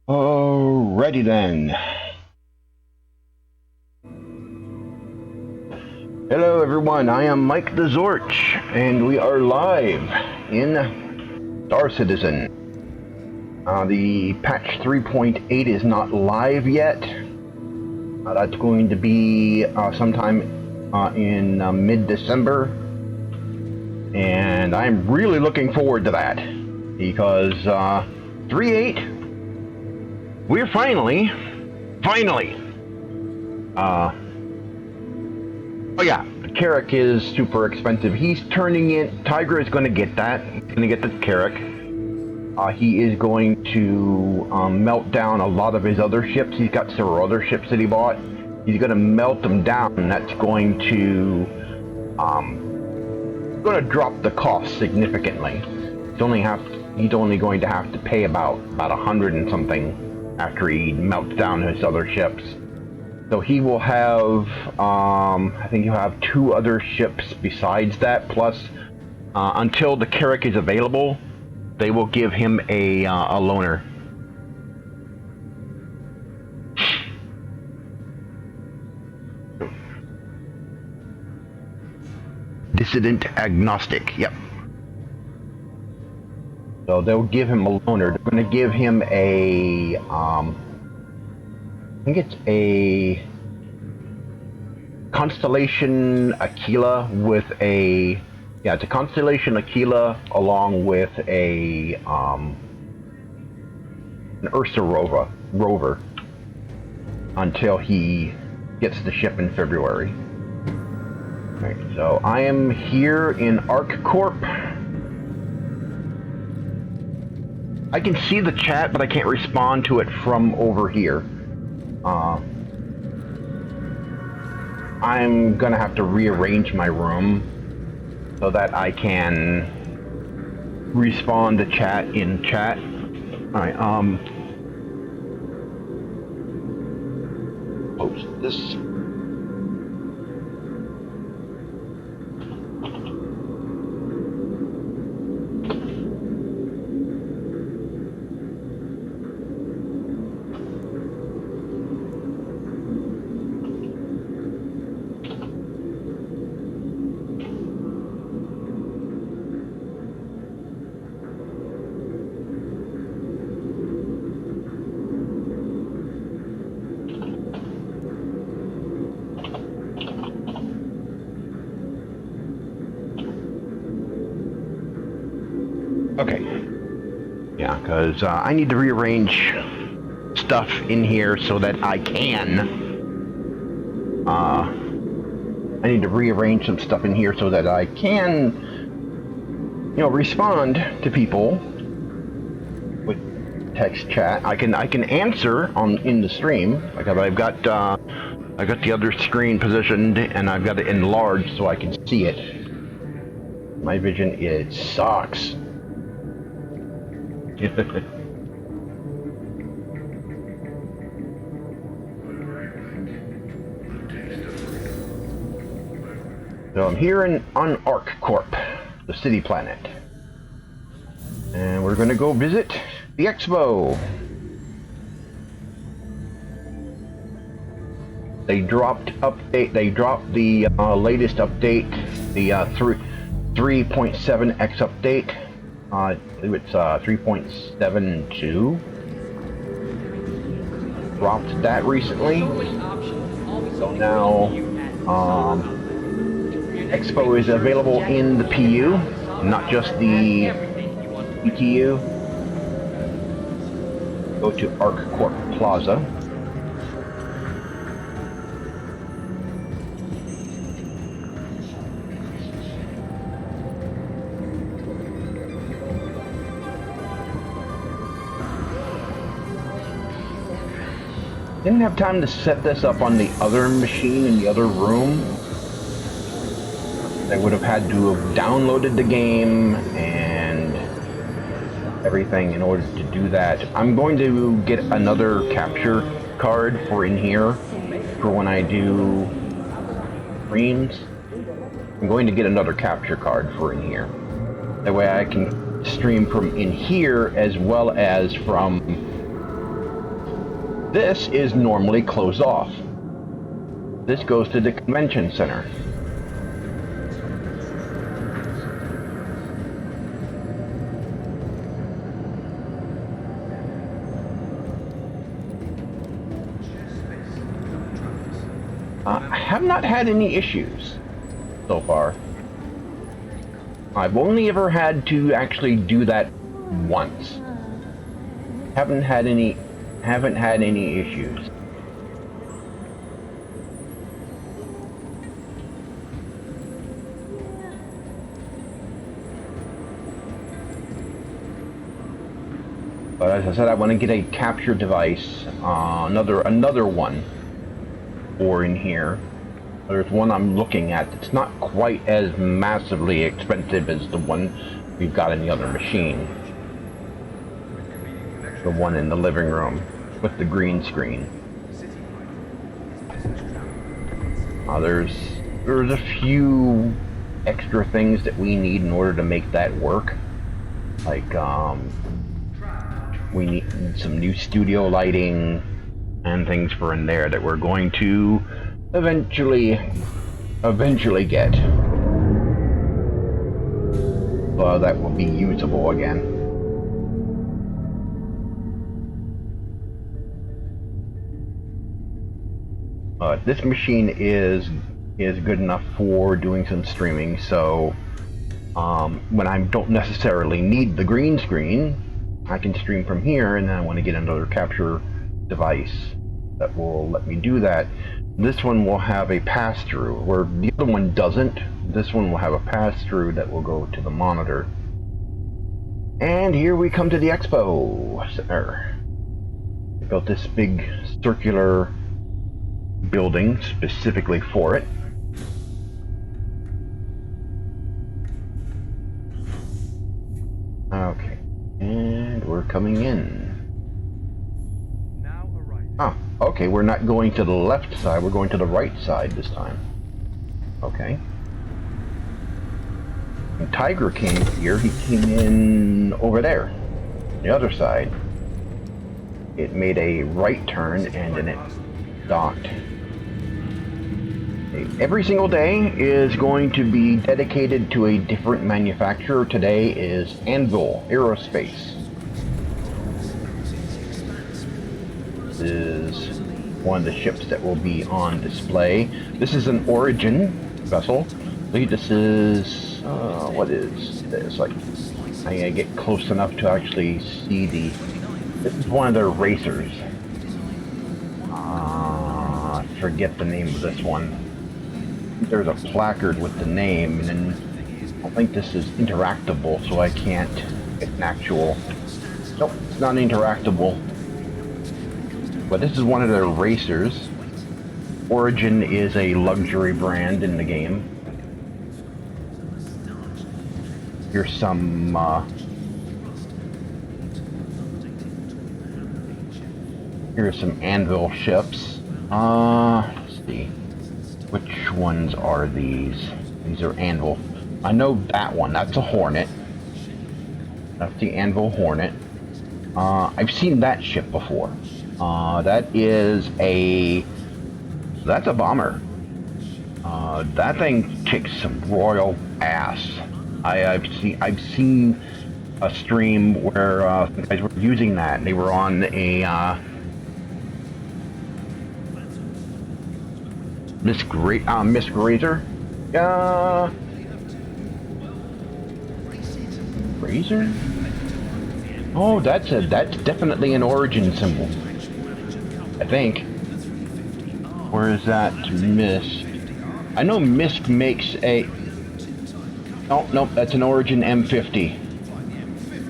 Alrighty then. Hello everyone, I am Mike TheZorch, and we are live in Star Citizen. The patch 3.8 is not live yet. That's going to be sometime in mid-December. And I'm really looking forward to that, because 3.8, we're finally, oh yeah, the Carrack is super expensive. He's turning in, Tygra is going to get that. He's going to get the Carrack. He is going to melt down a lot of his other ships. He's got several other ships that he bought. He's going to melt them down, and that's going to drop the cost significantly. He's only going to have to pay about 100 and something after he melts down his other ships. So he will have, I think he'll have 2 other ships besides that, plus until the Carrack is available, they will give him a loaner. Dissident agnostic, yep. So they'll give him a loaner. They're going to give him a, I think it's a Constellation Aquila with a, yeah, it's a Constellation Aquila along with a an Ursa rover until he gets the ship in February. Right, so I am here in Arccorp. I can see the chat, but I can't respond to it from over here. I'm gonna have to rearrange my room so that I can respond to chat in chat. Alright, post this. Okay. Yeah, because I need to rearrange stuff in here so that I can. I need to rearrange some stuff in here so that I can, you know, respond to people with text chat. I can answer in the stream. Like I've got the other screen positioned and I've got it enlarged so I can see it. My vision, it sucks. So I'm here on Arccorp, the city planet. And we're gonna go visit the expo. They dropped the latest update, the 3.7x update. I believe it's 3.72. Dropped that recently. So now Expo is available in the PU, not just the ETU. Go to Arccorp Plaza. Didn't have time to set this up on the other machine in the other room. I would have had to have downloaded the game and everything in order to do that. I'm going to get another capture card for in here for when I do streams. I'm going to get another capture card for in here. That way I can stream from in here as well as from... This is normally closed off. This goes to the convention center. I have not had any issues so far. I've only ever had to actually do that once. Haven't had any issues. But as I said, I want to get a capture device, another one for in here. There's one I'm looking at that's not quite as massively expensive as the one we've got in the other machine. The one in the living room with the green screen. There's a few extra things that we need in order to make that work. Like we need some new studio lighting and things for in there that we're going to eventually get. That will be usable again. This machine is good enough for doing some streaming, so when I don't necessarily need the green screen, I can stream from here, and then I want to get another capture device that will let me do that. This one will have a pass-through, where the other one doesn't. This one will have a pass-through that will go to the monitor. And here we come to the expo center. They built this big circular building specifically for it. Okay, and we're coming in. Ah, okay, we're not going to the left side, we're going to the right side this time. Okay. When Tygra came here, he came in over there, the other side. It made a right turn and then it docked. Every single day is going to be dedicated to a different manufacturer. Today is Anvil Aerospace. This is one of the ships that will be on display. This is an Origin vessel. I believe this is, what is this, like I get close enough to actually see the... This is one of their racers. I forget the name of this one. There's a placard with the name, and then I think this is interactable, so I can't get an actual... Nope, it's not interactable. But this is one of their racers. Origin is a luxury brand in the game. Here's some, here's some anvil ships. Let's see. Which ones are these? These are anvil. I know that one. That's a Hornet. That's the Anvil Hornet. I've seen that ship before. That is a... That's a bomber. That thing kicks some royal ass. I've seen a stream where guys were using that. And they were on a Miss Razor. Razor? Oh, that's definitely an Origin symbol. I think. Where is that Mist? I know Mist makes a... Oh, nope, that's an Origin M50.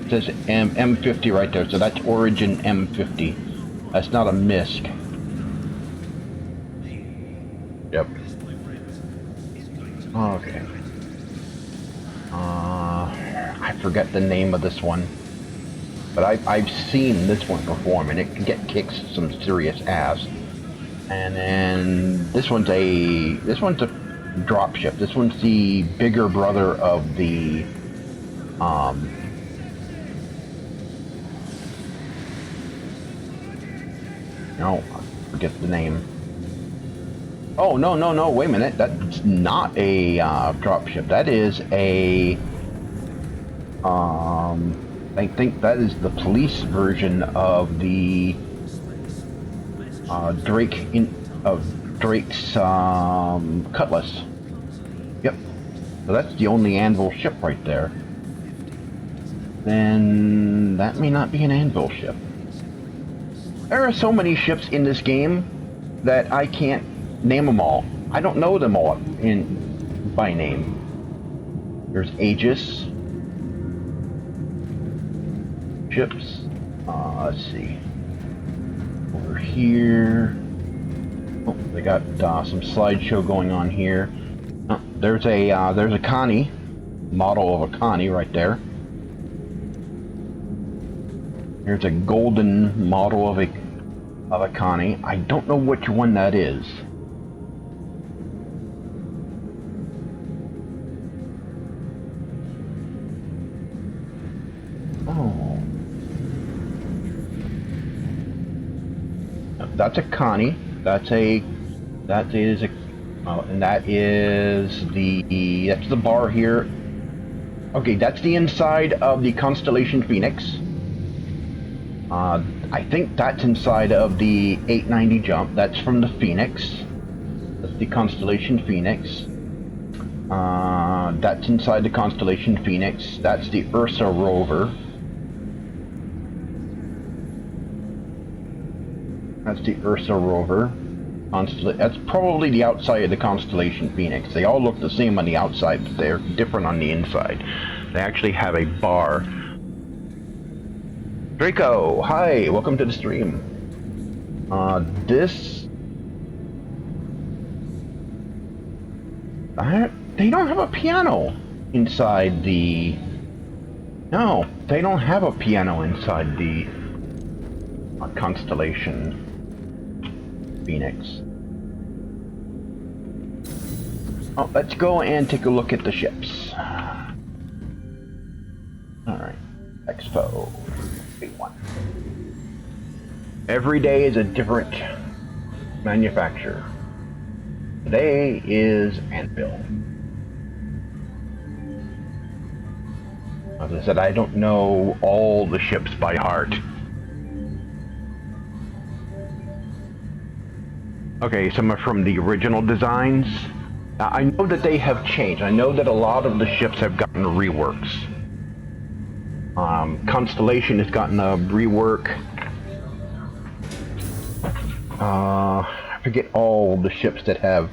It says M50 right there, so that's Origin M50. That's not a Mist. Yep. Okay. I forget the name of this one. But I've seen this one perform, and it can kick some serious ass. And then this one's a dropship. This one's the bigger brother of the no, I forget the name. Oh no, wait a minute. That's not a dropship. That is a I think that is the police version of the Drake's Cutlass. Yep. So that's the only anvil ship right there. Then that may not be an anvil ship. There are so many ships in this game that I can't name them all. I don't know them all by name. There's Aegis ships. Let's see. Over here. Oh, they got some slideshow going on here. Oh, there's a Connie, model of a Connie right there. Here's a golden model of a Connie. I don't know which one that is. Oh. That's a Connie. That's the bar here. Okay, that's the inside of the Constellation Phoenix. I think that's inside of the 890 jump. That's from the Phoenix. That's the Constellation Phoenix. That's inside the Constellation Phoenix. That's the Ursa rover. That's the Ursa rover. That's probably the outside of the Constellation Phoenix. They all look the same on the outside, but they're different on the inside. They actually have a bar. Draco, hi, welcome to the stream. They don't have a piano inside the... No, they don't have a piano inside the Constellation Phoenix. Oh, let's go and take a look at the ships. Alright, Expo. Big one. Every day is a different manufacturer. Today is Anvil. As I said, I don't know all the ships by heart. Okay, some are from the original designs. I know that they have changed. I know that a lot of the ships have gotten reworks. Constellation has gotten a rework. I forget all the ships that have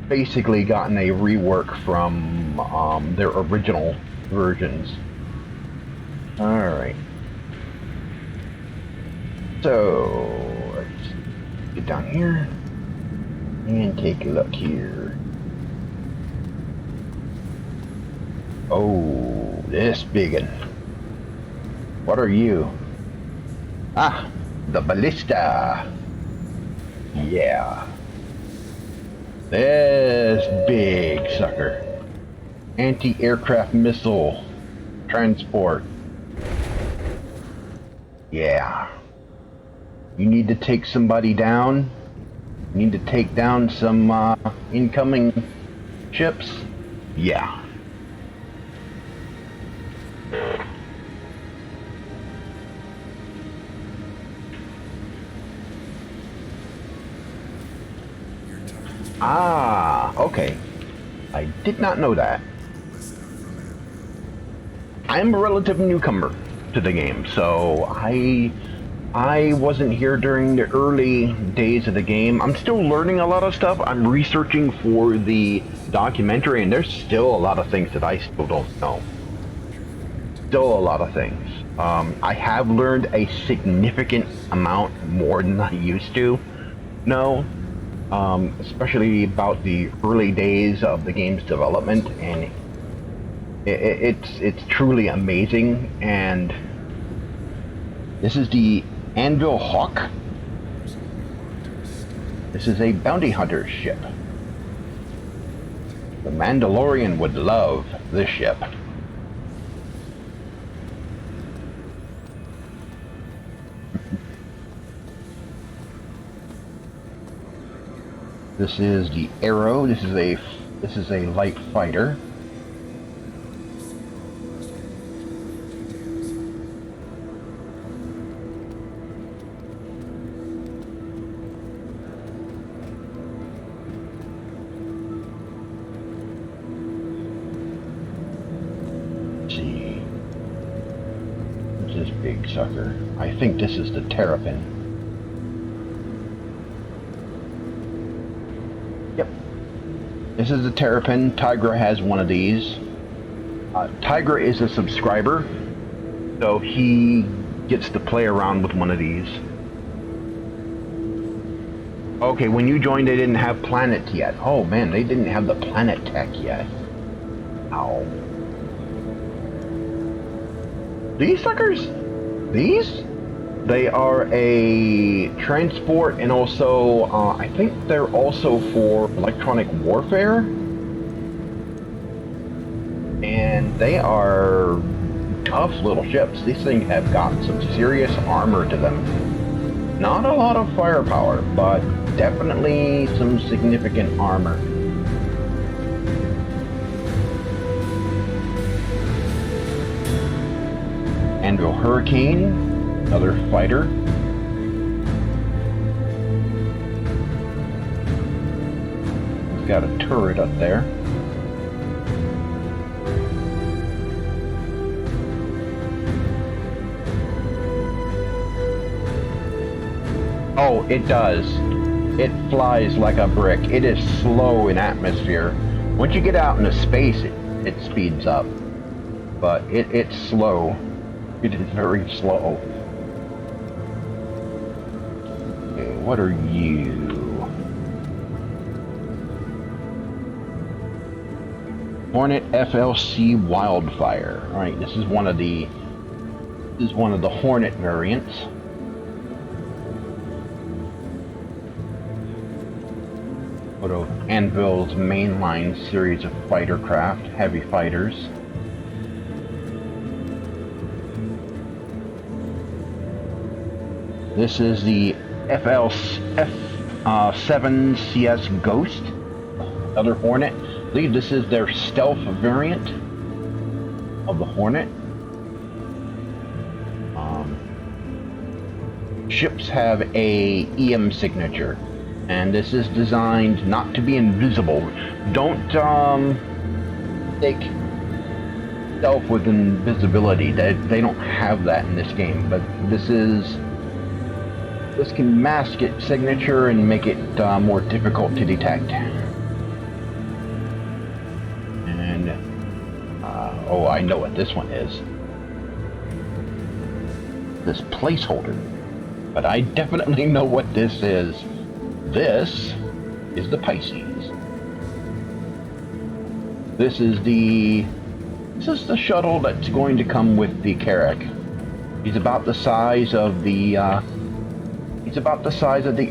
basically gotten a rework from their original versions. Alright. So, let's get down here and take a look here. Oh, this biggin. What are you? Ah, the ballista. Yeah. This big sucker. Anti-aircraft missile transport. Yeah. You need to take somebody down. You need to take down some incoming ships. Yeah. Ah, okay. I did not know that. I'm a relative newcomer to the game, so I wasn't here during the early days of the game. I'm still learning a lot of stuff. I'm researching for the documentary, and there's still a lot of things that I still don't know. Still a lot of things. I have learned a significant amount more than I used to know. Especially about the early days of the game's development, and it's truly amazing. And this is the Anvil Hawk. This is a bounty hunter ship. The Mandalorian would love this ship. This is the Arrow. This is a light fighter. Let's see. What's this big sucker? I think this is the Terrapin. This is the Terrapin. Tygra has one of these. Tygra is a subscriber, so he gets to play around with one of these. Okay, when you joined, they didn't have planet yet. Oh man, they didn't have the planet tech yet. Ow. These suckers? These? They are a transport, and also, I think they're also for electronic warfare. And they are tough little ships. These things have got some serious armor to them. Not a lot of firepower, but definitely some significant armor. Anvil Hurricane. Another fighter. We've got a turret up there. Oh, it does. It flies like a brick. It is slow in atmosphere. Once you get out into space, it speeds up. But it's slow. It is very slow. What are you? Hornet FLC Wildfire. All right, this is one of the Hornet variants. What of Anvil's mainline series of fighter craft, heavy fighters. This is the F7CS Ghost, another Hornet. I believe this is their stealth variant of the Hornet. Ships have a EM signature, and this is designed not to be invisible. Don't take stealth with invisibility. They don't have that in this game, but this can mask its signature and make it more difficult to detect. And oh, I know what this one is. This placeholder. But I definitely know what this is. This is the Pisces. This is the shuttle that's going to come with the Carrack. He's about the size of the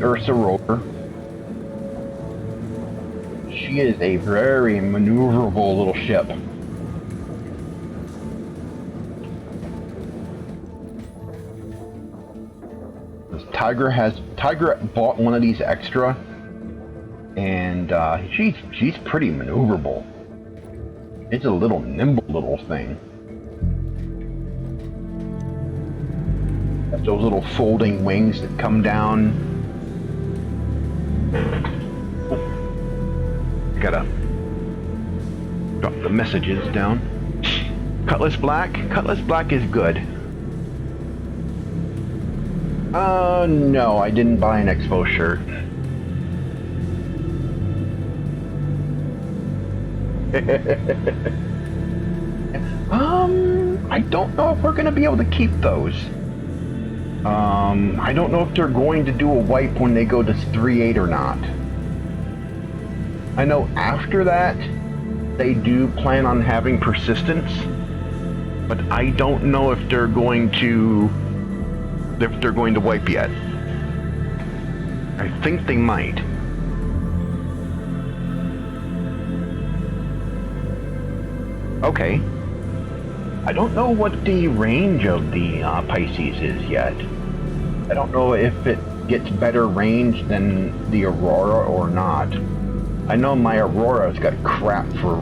Ursa rover. She is a very maneuverable little ship. Tygra bought one of these extra, and she's pretty maneuverable. It's a little nimble little thing. Got those little folding wings that come down. Gotta drop the messages down. Cutlass Black. Cutlass Black is good. No, I didn't buy an Expo shirt. I don't know if we're gonna be able to keep those. I don't know if they're going to do a wipe when they go to 3.8 or not. I know after that, they do plan on having persistence, but I don't know if they're going to wipe yet. I think they might. Okay. I don't know what the range of the Pisces is yet. I don't know if it gets better range than the Aurora or not. I know my Aurora's got crap for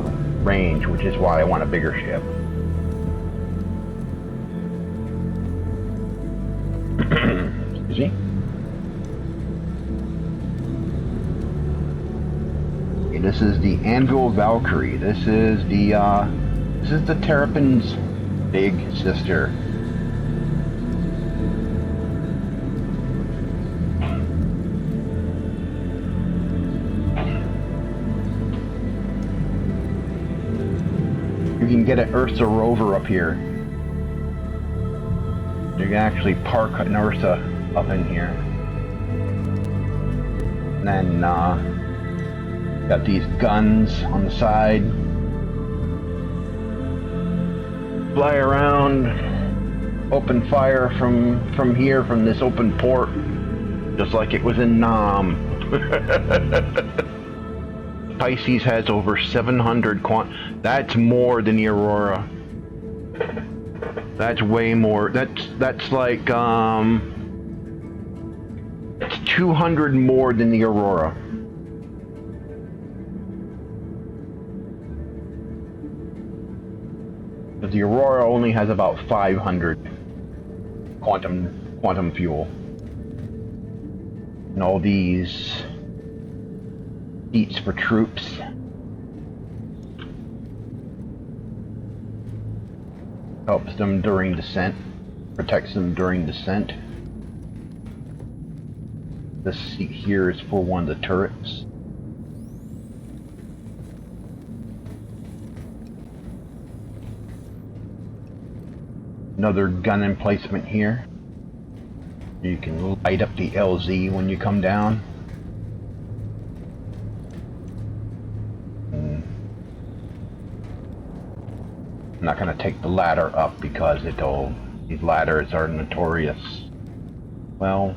range, which is why I want a bigger ship. Excuse me. Okay, this is the Anvil Valkyrie. This is the Terrapin's big sister. You can get an Ursa rover up here. You can actually park an Ursa up in here. And then got these guns on the side. Fly around, open fire from here, from this open port, just like it was in Nam. Pisces has over 700 That's more than the Aurora. That's way more. That's like it's 200 more than the Aurora. But the Aurora only has about 500 quantum fuel. And all these seats for troops. Helps them during descent. Protects them during descent. This seat here is for one of the turrets. Another gun emplacement here. You can light up the LZ when you come down. I'm not going to take the ladder up because these ladders are notorious. Well,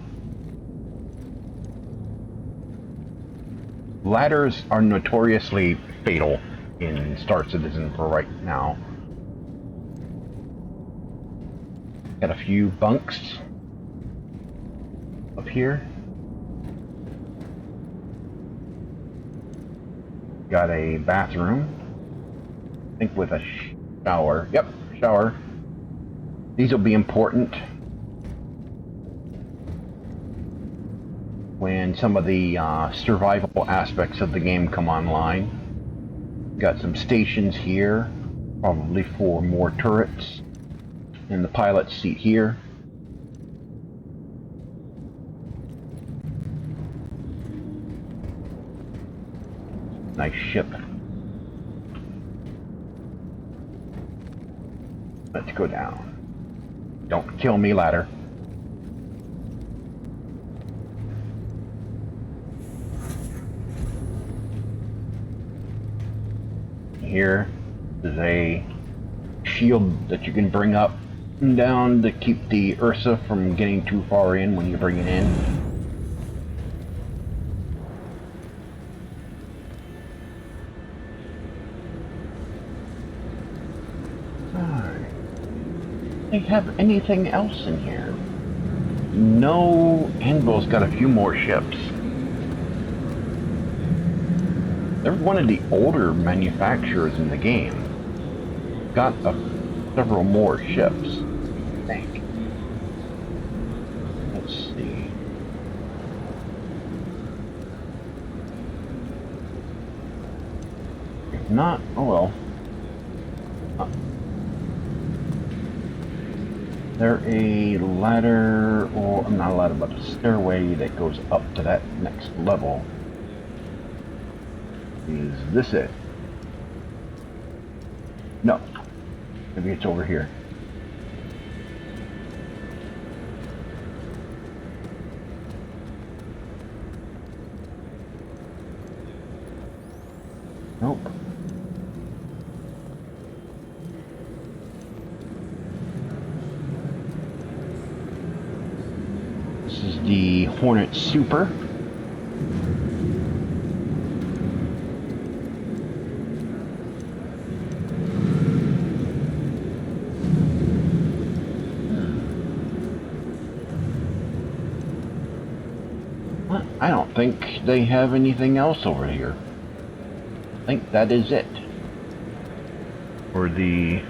ladders are notoriously fatal in Star Citizen for right now. Got a few bunks up here. Got a bathroom, I think with a shower. Yep, shower. These will be important when some of the survival aspects of the game come online. Got some stations here. Probably 4 more turrets in the pilot's seat here. Nice ship. Let's go down. Don't kill me, ladder. Here is a shield that you can bring up and down to keep the Ursa from getting too far in when you bring it in. Alright. They have anything else in here? No, Anvil's got a few more ships. They're one of the older manufacturers in the game. Got several more ships, I think. Let's see. If not, oh well. There a ladder, or not a ladder, but a stairway that goes up to that next level. Is this it? No. Maybe it's over here. Nope. This is the Hornet Super. I don't think they have anything else over here. I think that is it. Or the...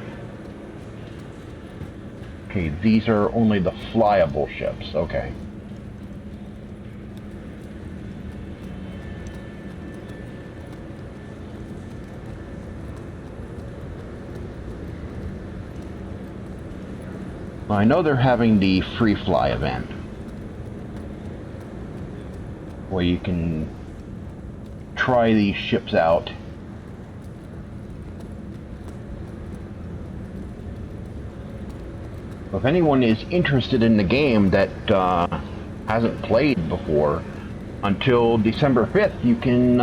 Okay, these are only the flyable ships. Okay. Well, I know they're having the free fly event, where you can try these ships out. If anyone is interested in the game that hasn't played before, until December 5th, you can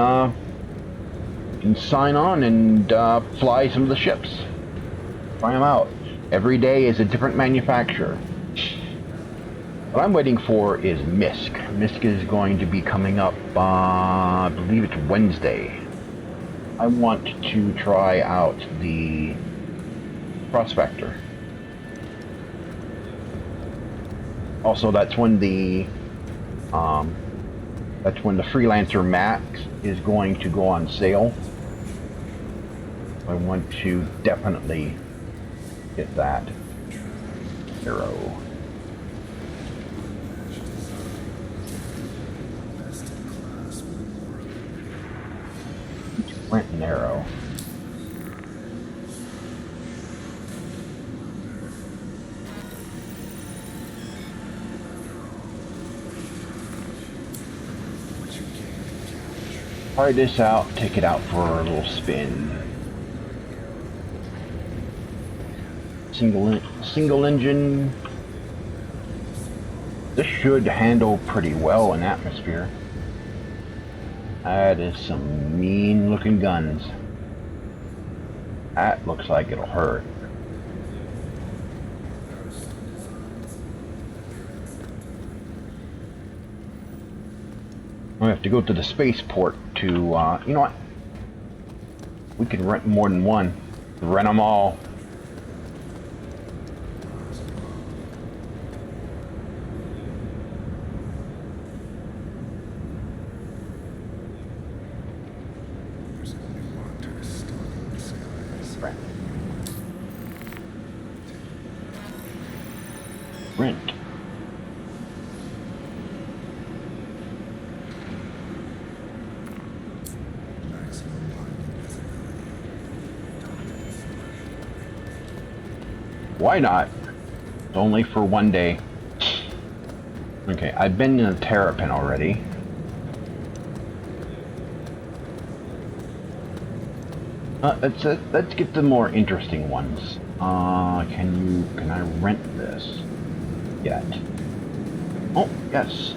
sign on and fly some of the ships. Try them out. Every day is a different manufacturer. What I'm waiting for is MISC. MISC is going to be coming up, I believe it's Wednesday. I want to try out the Prospector. Also, that's when the Freelancer Max is going to go on sale. I want to definitely get that. Arrow. Rent an arrow. Try this out, take it out for a little spin. Single engine. This should handle pretty well in atmosphere. That is some mean looking guns. That looks like it'll hurt. We have to go to the spaceport to, you know what? We can rent more than one. Rent them all. Rent. why not? It's only for one day. Okay, I've been in a terrapin already. Let's get the more interesting ones. Can I rent this yet? Oh, yes.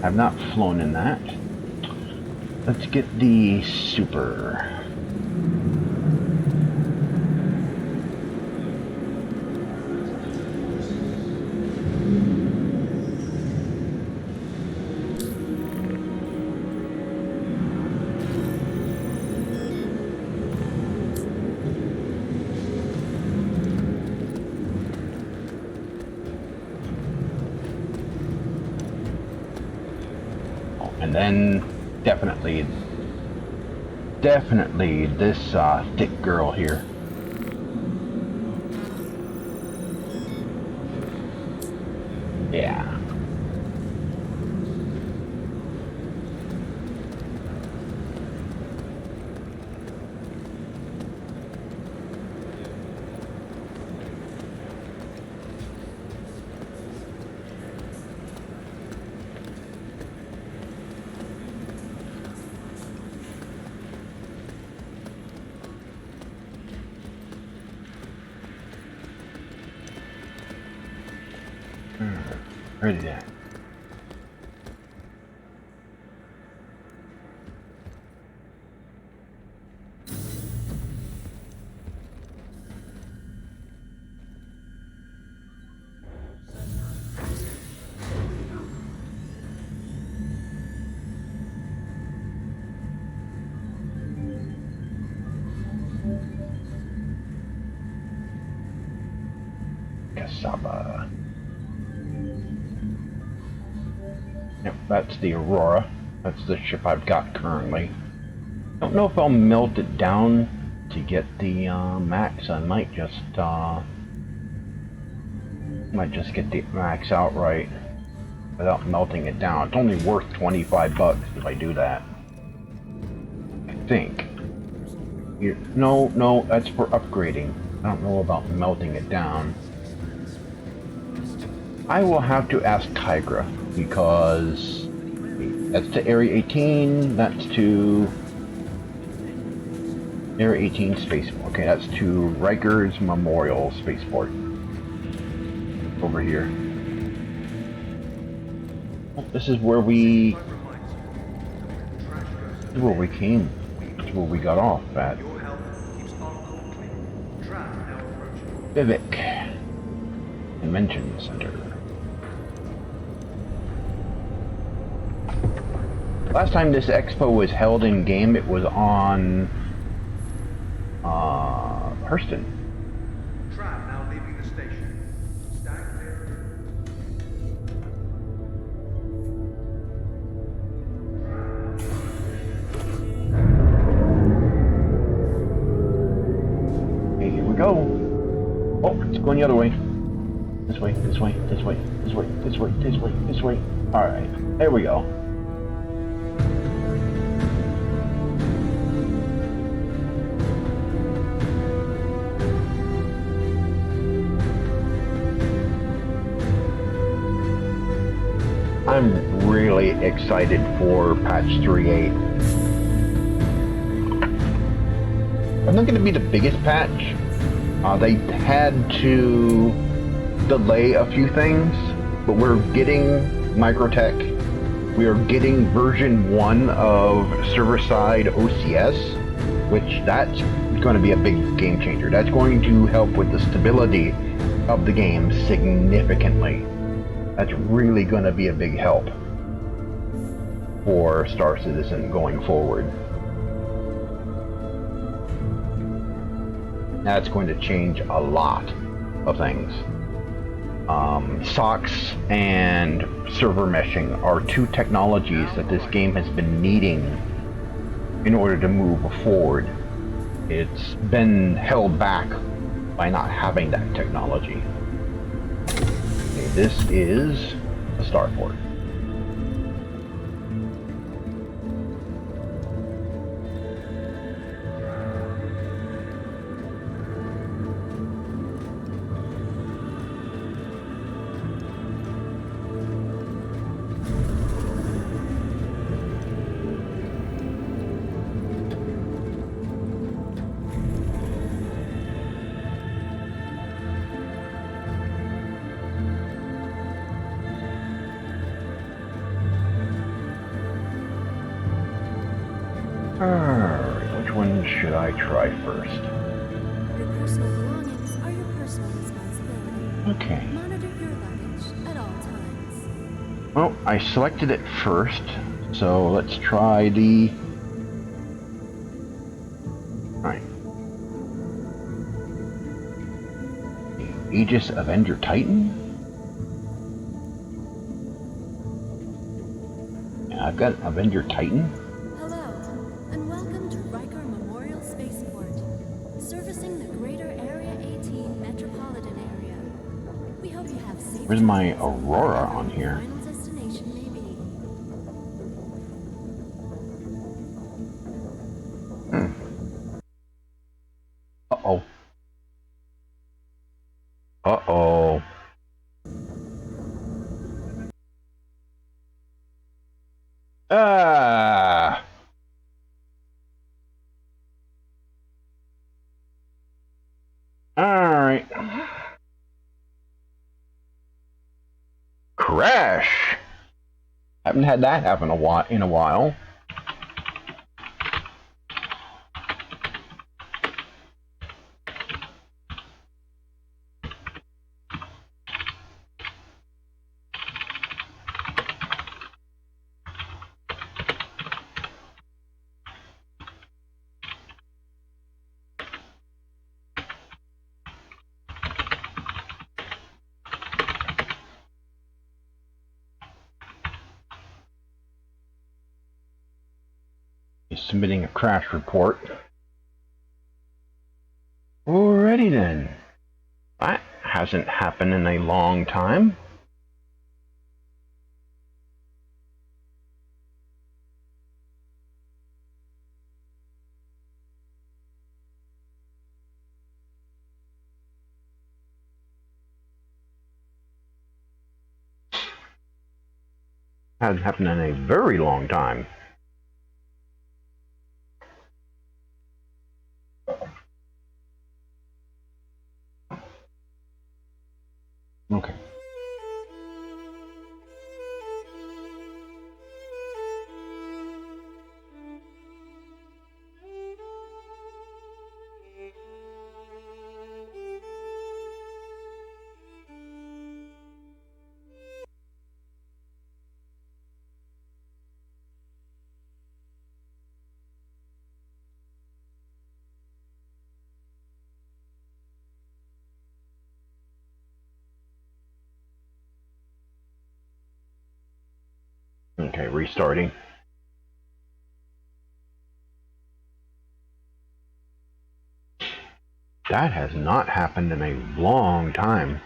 I've not flown in that. Let's get the super. And then definitely this thick girl here. Yeah. Ready that. Cassava. Yep, that's the Aurora. That's the ship I've got currently. Don't know if I'll melt it down to get the max. I might just get the max outright without melting it down. It's only worth 25 bucks if I do that. I think. No, that's for upgrading. I don't know about melting it down. I will have to ask Tygra, because that's to Area 18, that's to Area 18 Spaceport. Okay, that's to Rikers Memorial Spaceport. Over here. Oh, this is where we came. This is where we got off at. Vivek Convention Center. Last time this expo was held in game, it was on Hurston. Tram now leaving the station. Stand clear. Okay, here we go. Oh, it's going the other way. This way, this way, this way, this way, this way, this way, this way. Alright, there we go. I'm really excited for patch 3.8. It's not going to be the biggest patch. They had to delay a few things, but we're getting Microtech. We are getting version 1 of server-side OCS, which that's going to be a big game changer. That's going to help with the stability of the game significantly. That's really going to be a big help for Star Citizen going forward. That's going to change a lot of things. SOCs and server meshing are two technologies that this game has been needing in order to move forward. It's been held back by not having that technology. Okay, this is the starport. Alright, which one should I try first? Your personal belongings are your personal responsibility. Okay. Monitor your luggage at all times. Well, I selected it first, so let's try the... Alright. Aegis Avenger Titan? Yeah, I've got Avenger Titan. Hello, and welcome to Riker Memorial Spaceport, servicing the greater Area 18 metropolitan area. We hope you have safe Where's my travels Aurora wherever on your here? final destination may be. Uh-oh. Uh-oh. Ah! Alright. Crash! Haven't had that happen in a while. Submitting a crash report. Alrighty then. That hasn't happened in a long time. Hasn't happened in a very long time. Okay. Okay, restarting. That has not happened in a long time.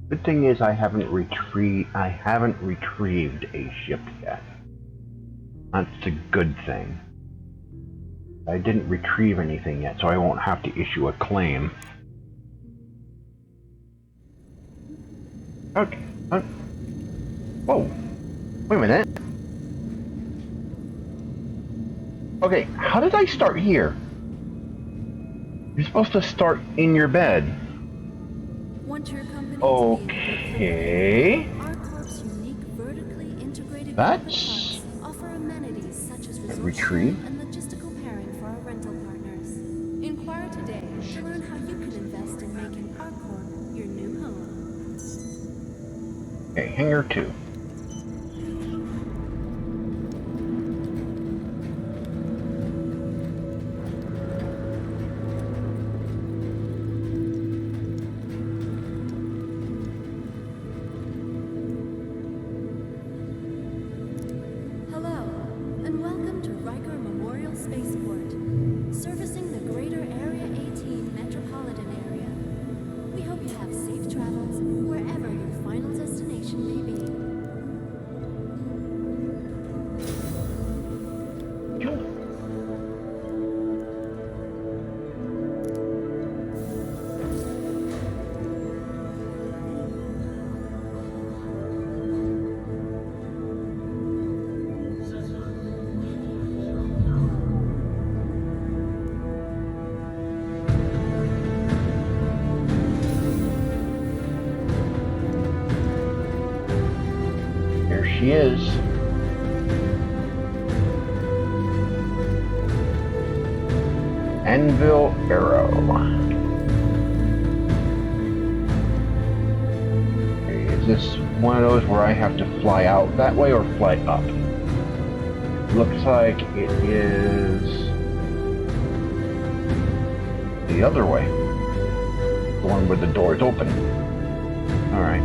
Good thing is I haven't retrieved a ship yet. That's a good thing. I didn't retrieve anything yet, so I won't have to issue a claim. Okay. Whoa. Wait a minute. Okay, how did I start here? You're supposed to start in your bed. Want your company Okay. Arccorp's unique vertically integrated That's corporate hubs offer amenities such as resort retrieve. and logistical pairing for our rental partners. Inquire today to learn how you can invest in making Arccorp your new home. Okay, hangar 2. she is. Anvil Arrow. Okay, is this one of those where I have to fly out that way or fly up? Looks like it is the other way. The one where the door is open. Alright.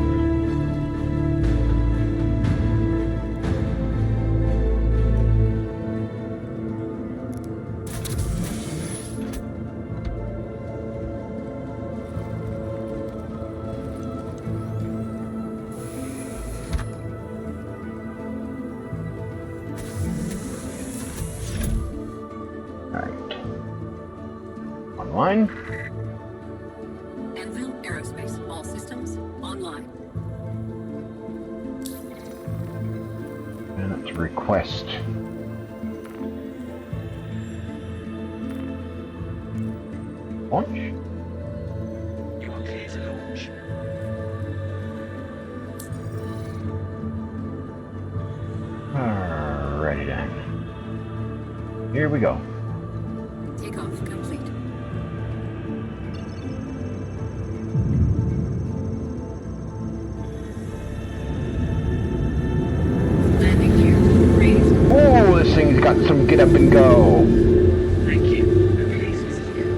Online. Anvil Aerospace, all systems online. And it's request. Launch? You are clear to launch. Alrighty then. Here we go. Takeoff complete. Landing gear raised. Oh, this thing's got some get up and go. Thank you. The release is here.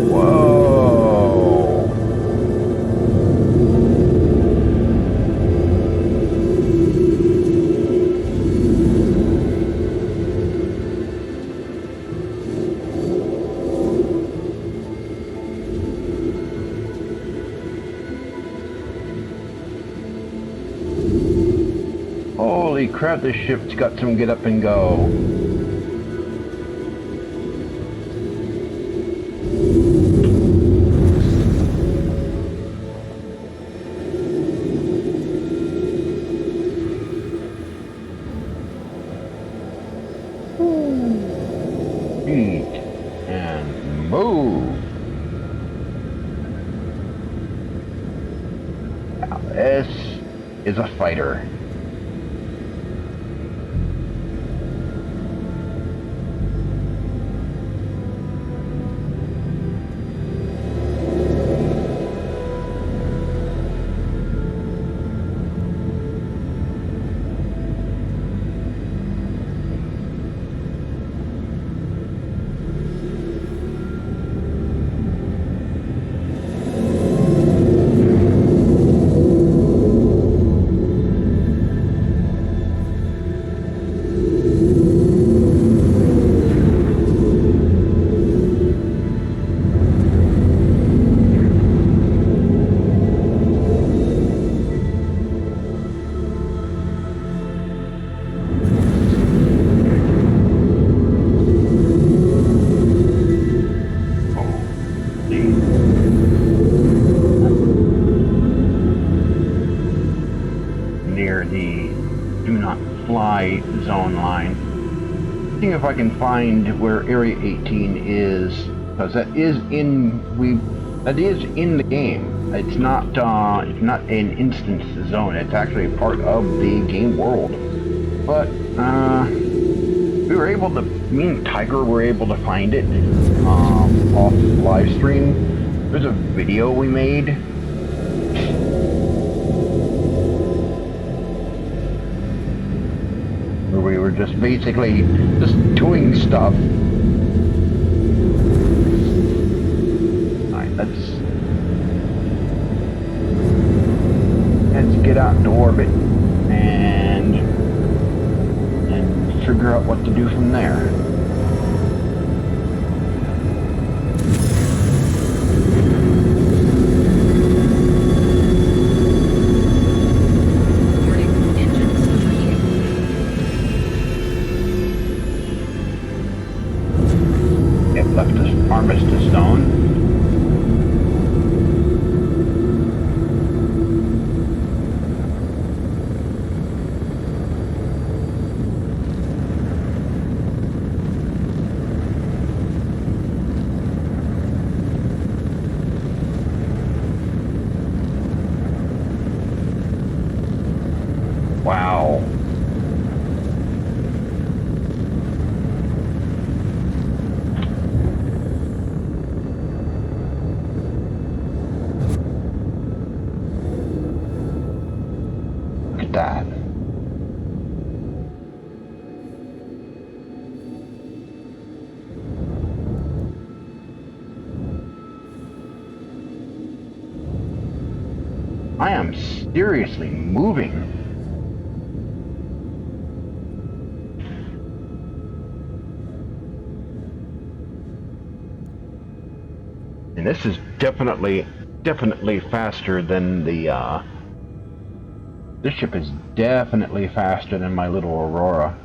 Whoa. Holy crap, this ship's got some get up and go. Eat and move. Now this is a fighter. Near the do not fly zone line. See if I can find where Area 18 is, because that is in the game. It's not an instance zone. It's actually a part of the game world. But we were able to. Me and Tygra were able to find it off live stream. There's a video we made. Where we were just basically just doing stuff. Alright, let's get out into orbit and figure out what to do from there. Armistice zone. I am seriously moving. And this is definitely faster than the, this ship is definitely faster than my little Aurora.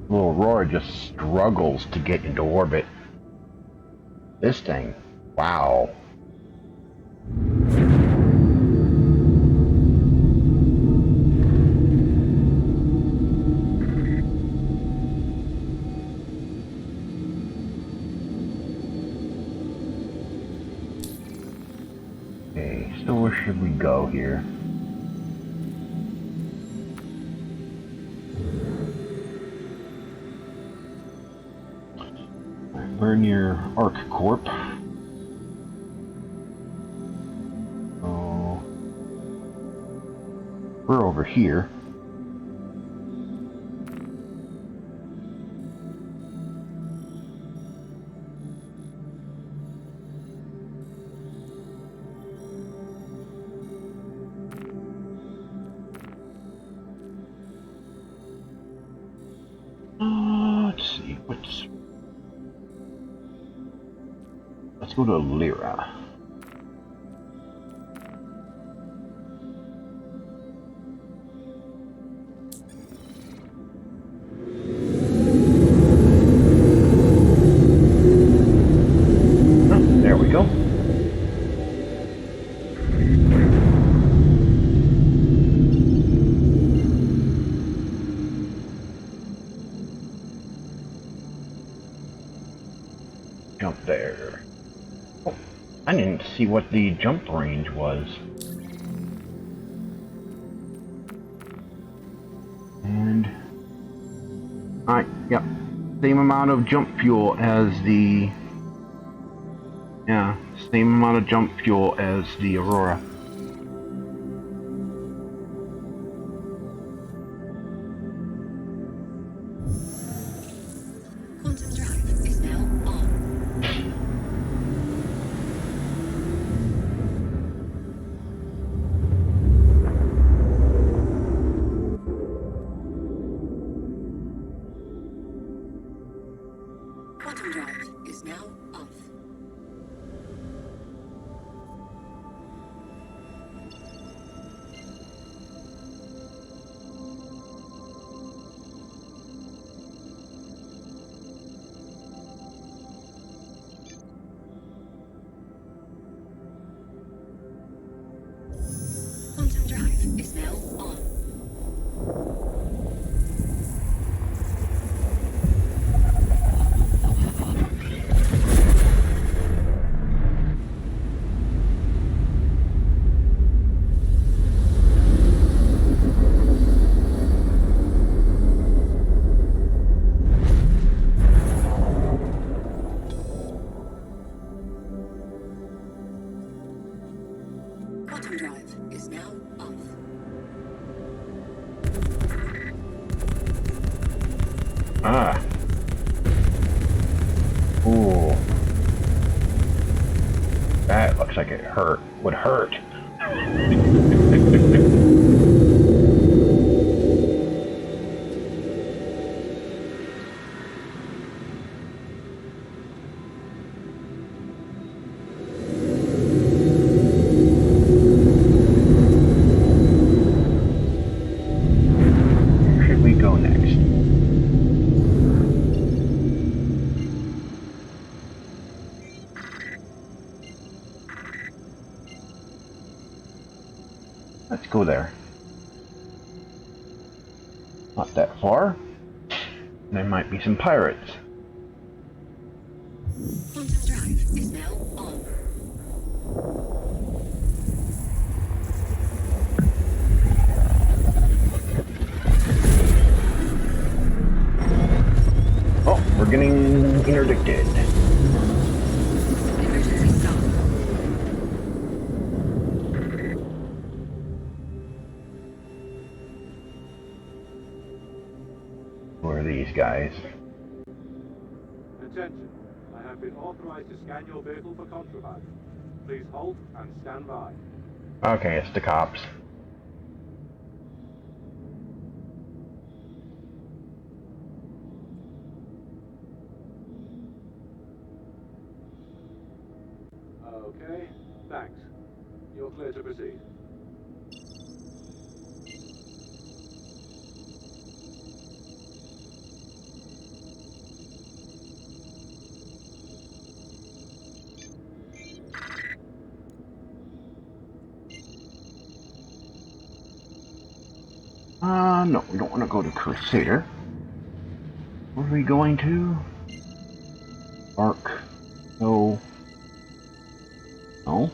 Little Aurora just struggles to get into orbit. This thing, wow. Okay, so where should we go here? We're near Arccorp. Oh, we're over here. Let's see, let's go to LBRY. Oh, there we go. Jump there. Oh, I didn't see what the jump range was. And alright, yep. Same amount of jump fuel as the same amount of jump fuel as the Aurora. Quantum drive is now on. Quantum drive is now off. Quantum drive is now on. Quantum drive is now off. Ah. Ooh. That looks like it would hurt. Where should we go next? Let's go there. Not that far. There might be some pirates. Quantum drive is now on. Oh, we're getting interdicted. Emergency stop. Who are these guys? Attention. I have been authorized to scan your vehicle for contraband. Please halt and stand by. Okay, it's the cops. Okay, thanks. You're clear to proceed. No, we don't want to go to Crusader. Where are we going to? Arc. No. No.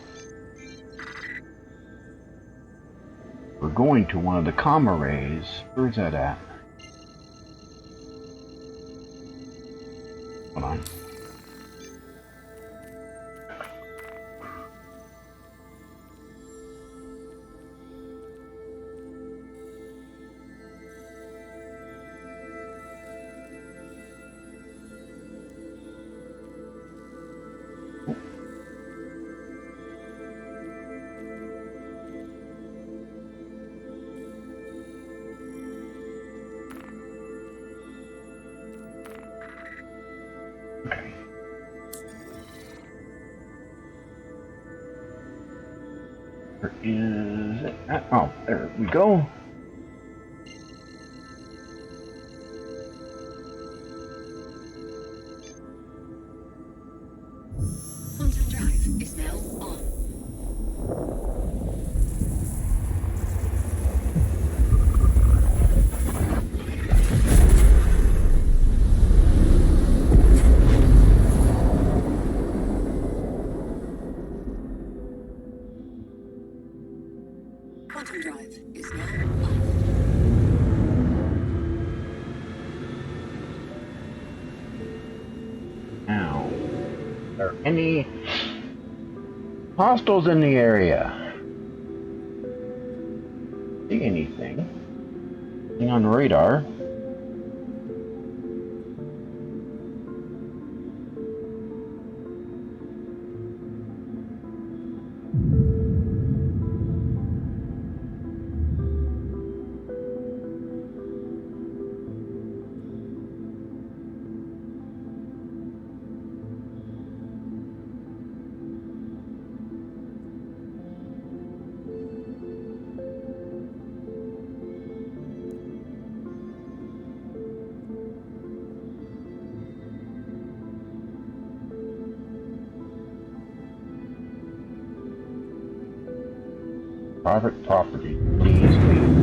We're going to one of the comma rays. Where's that at? Hold on. Okay. Where is it at? Oh, there we go. Quantum drive is now on. Quantum drive is now on. Now, are there any hostiles in the area? See anything? Anything on the radar? Private property, please leave.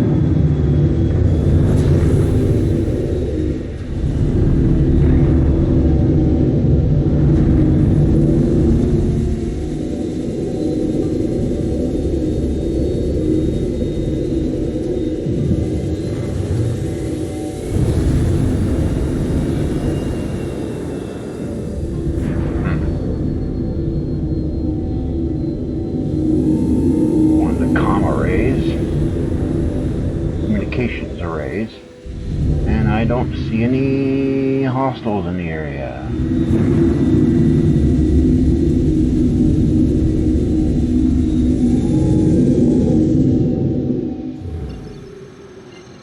Communications arrays, and I don't see any hostiles in the area.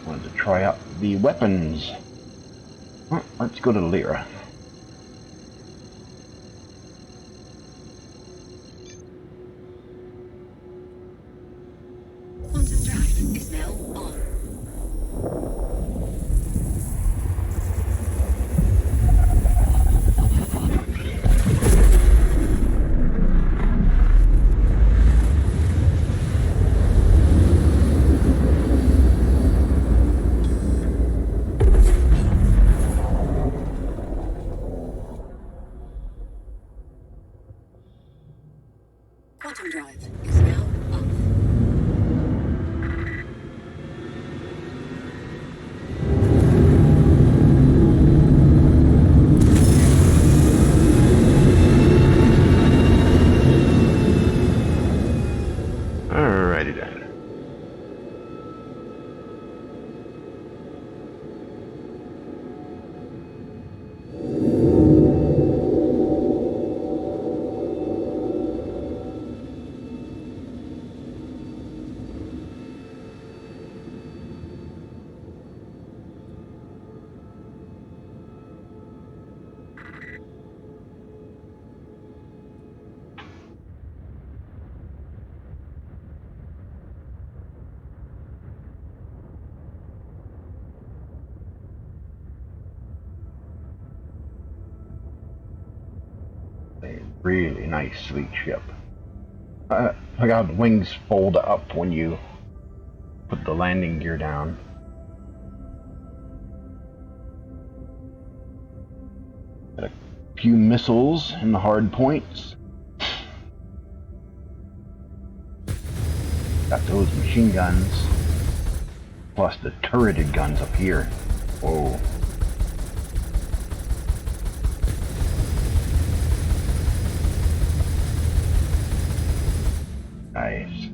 Wanted to try out the weapons. Let's go to Lyra. Quantum drive is now on. Quantum drive is now off. Alrighty then. A really nice, sweet ship. Look how the wings fold up when you put the landing gear down. Got a few missiles in the hard points. Got those machine guns. Plus the turreted guns up here. Whoa. Nice.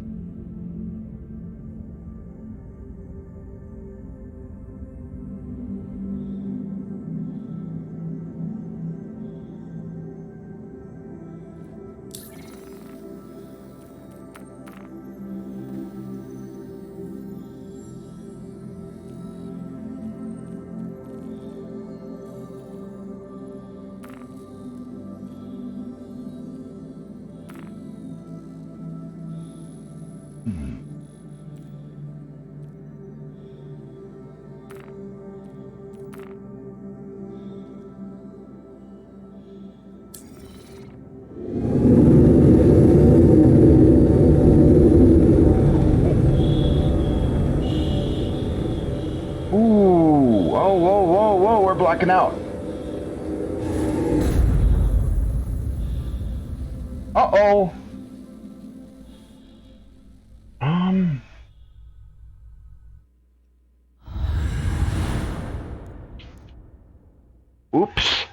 Blacking out. Uh-oh. Oops.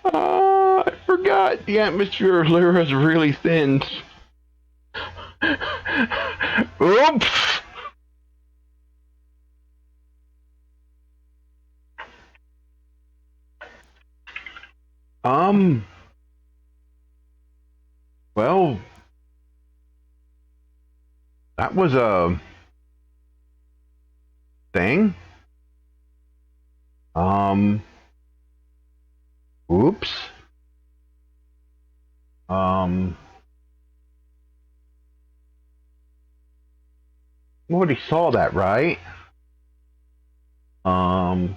I forgot the atmosphere of Lyra is really thin. Oops. Well, that was a thing. Oops. Nobody saw that, right? Ow.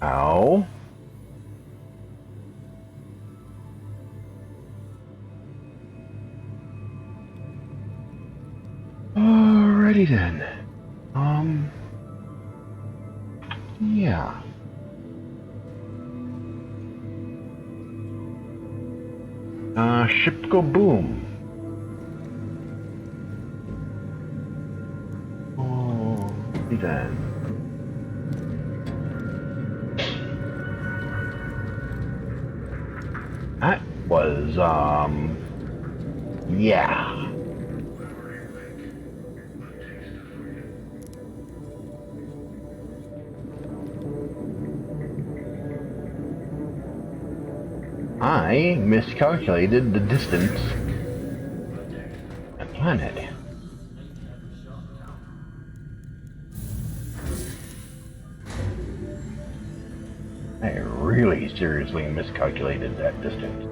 Ow. Alrighty then. Yeah. Ship go boom. Alrighty then. That was, yeah. I miscalculated the distance and planet. I really seriously miscalculated that distance.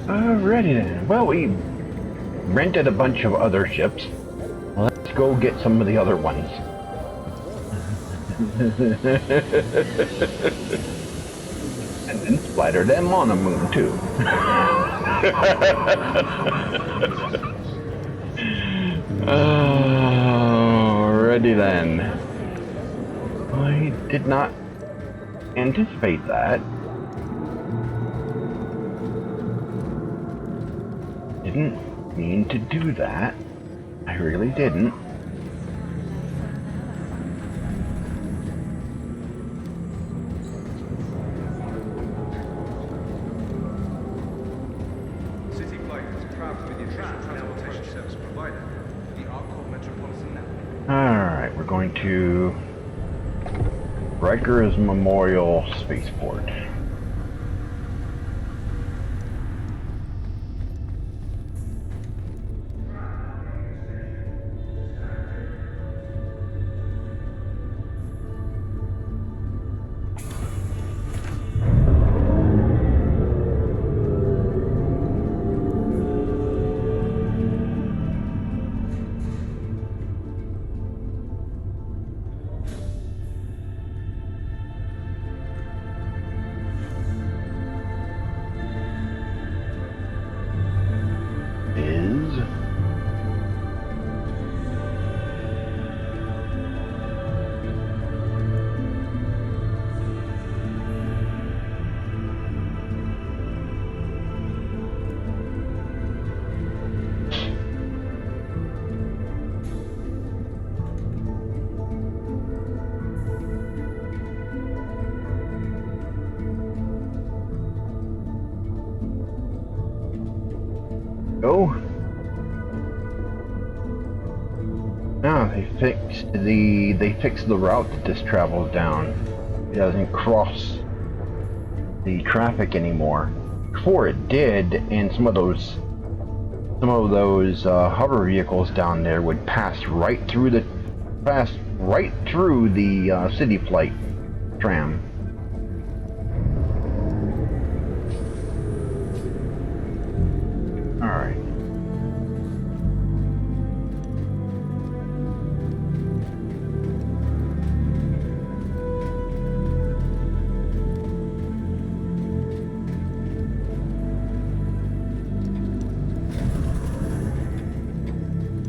Alrighty then. Well, we rented a bunch of other ships. Let's go get some of the other ones. And then splatter them on the moon too. Alrighty then. I did not anticipate that. Didn't mean to do that. I really didn't. transportation service provider, the Arccorp Metropolitan Network. Alright, we're going to Rikers Memorial Spaceport. Go. Now they fixed the route that this travels down. It doesn't cross the traffic anymore. Before it did, and some of those hover vehicles down there would pass right through the city flight tram. Alright.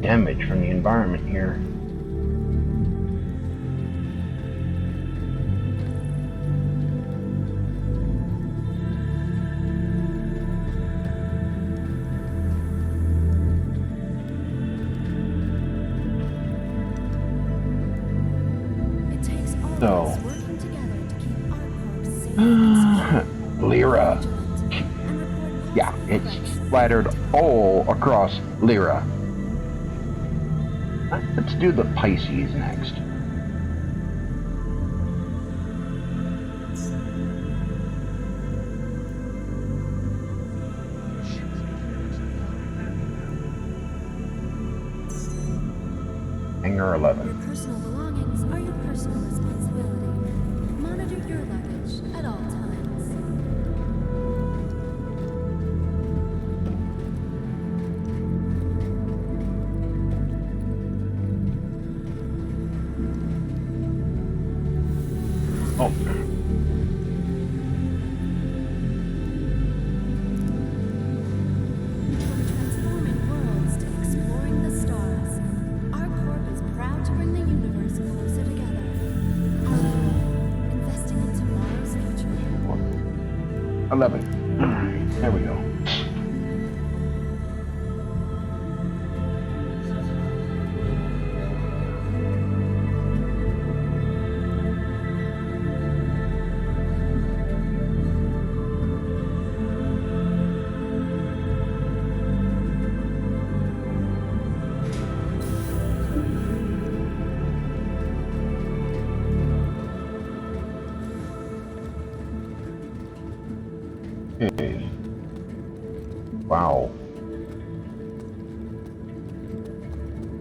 Damage from the environment here. It takes all So. of us working together to keep Arccorp safe and secure. Lyra. Vigilant and report Yeah, possible it's threats. splattered all across Lyra. Let's do the Pisces next. Hangar 11. Your personal belongings are your personal responsibility. Monitor your luggage at all times. Oh. From transforming worlds to exploring the stars, Arccorp is proud to bring the universe closer together. Arccorp, investing in tomorrow's future. 11. There we go. Okay. Wow.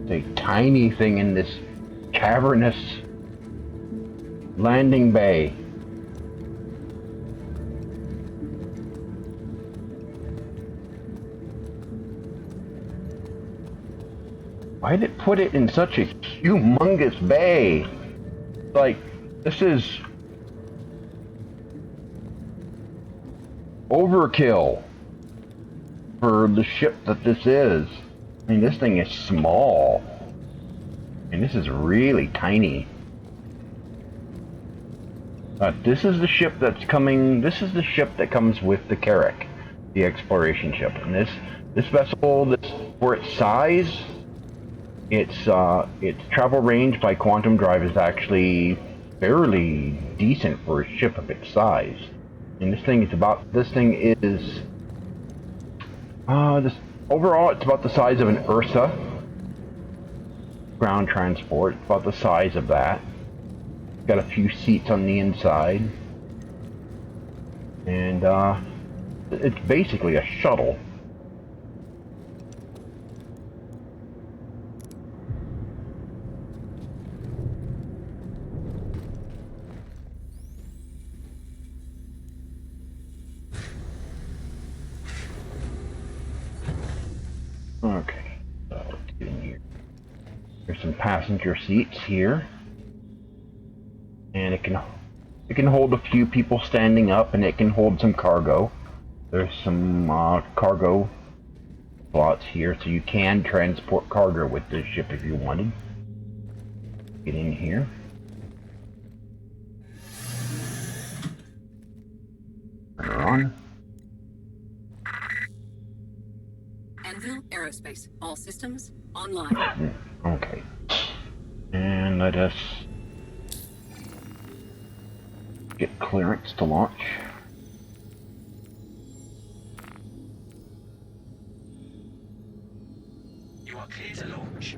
It's a tiny thing in this cavernous landing bay. Why did it put it in such a humongous bay? Like, this is overkill for the ship that this is. I mean, this thing is small. I mean, this is really tiny. But this is the ship that's coming. This is the ship that comes with the Carrack, the exploration ship. And this vessel, for its size, its travel range by quantum drive is actually fairly decent for a ship of its size. And this thing is Overall, it's about the size of an Ursa ground transport. About the size of that. Got a few seats on the inside. And it's basically a shuttle. Okay, so let's get in here. There's some passenger seats here, and it can hold a few people standing up, and it can hold some cargo. There's some cargo slots here, so you can transport cargo with this ship if you wanted. Get in here. Turn her on. Anvil Aerospace. All systems online. Okay. And let us get clearance to launch. You are clear to launch.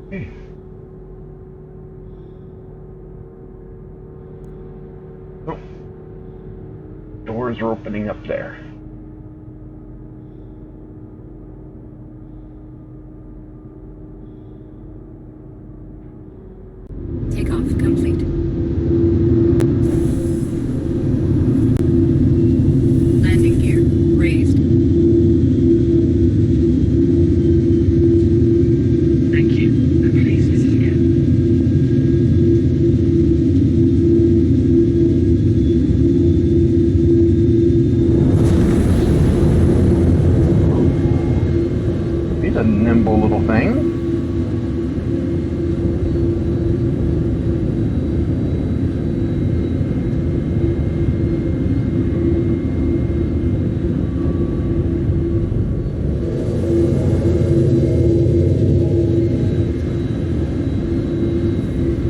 Okay. Oh. Doors are opening up there. Takeoff complete. Landing gear raised. Thank you, and please visit again. He's a nimble little thing.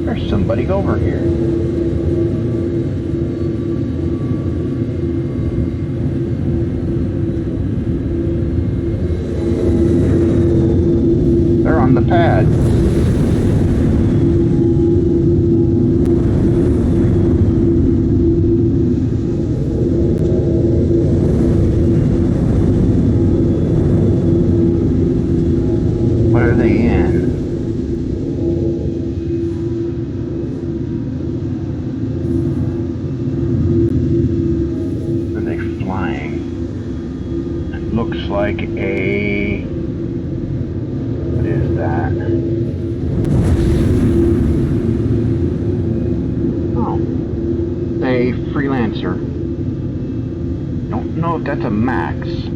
There's somebody over here. They're on the pad. What are they in? Are they flying? It looks like a... What is that? Oh. A freelancer. Don't know if that's a Max. It's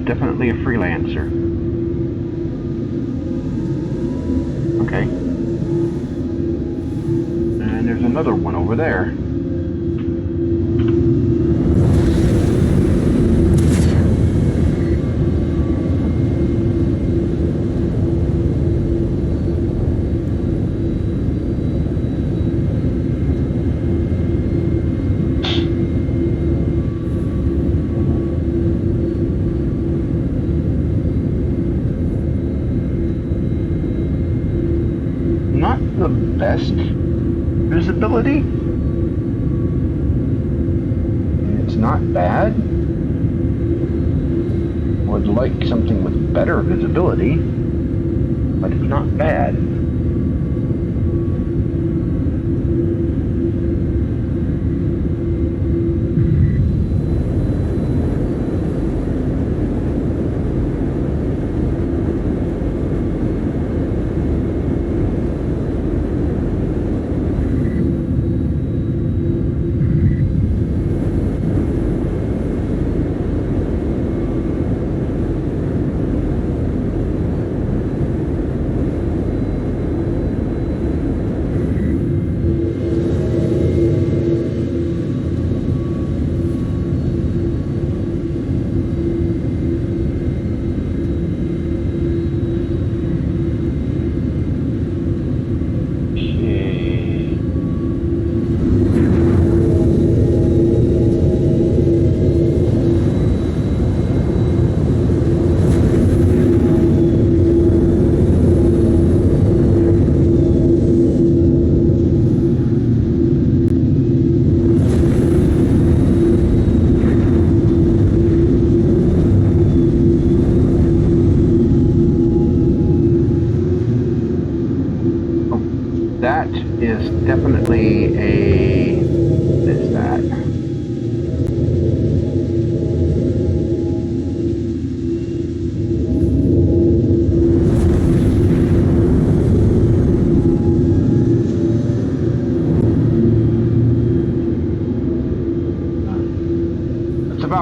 definitely a freelancer. Okay. And there's another one over there. Not the best visibility. It's not bad. Would like something with better visibility, but it's not bad.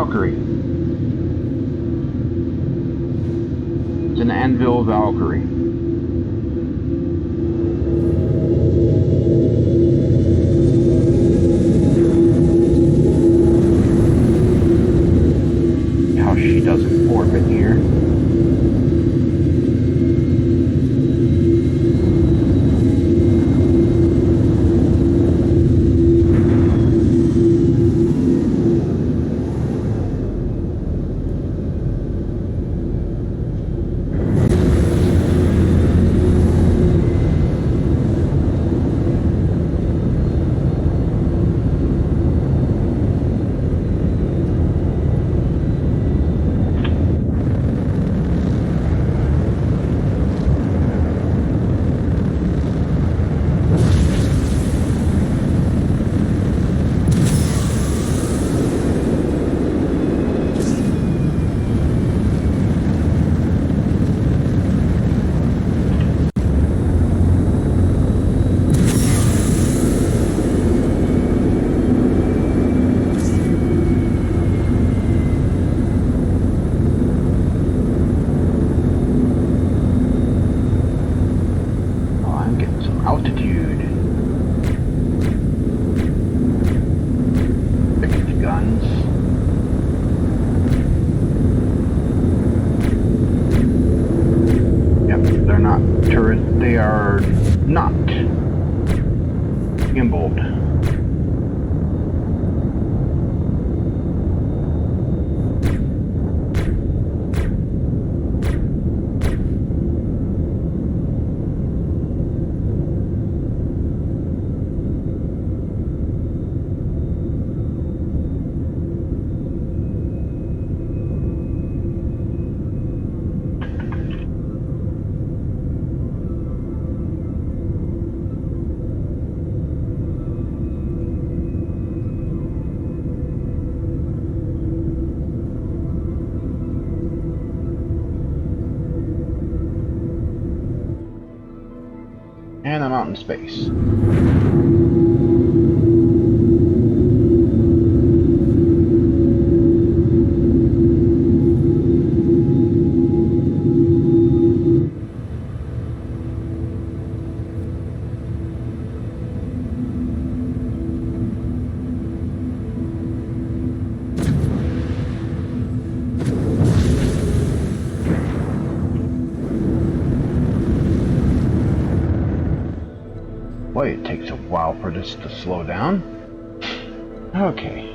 Valkyrie. It's an Anvil Valkyrie. How she doesn't orbit here. Altitude. Fixed guns. Yep, they're not turret. They are not gimbaled. And I'm out in space. Boy, it takes a while for this to slow down. Okay.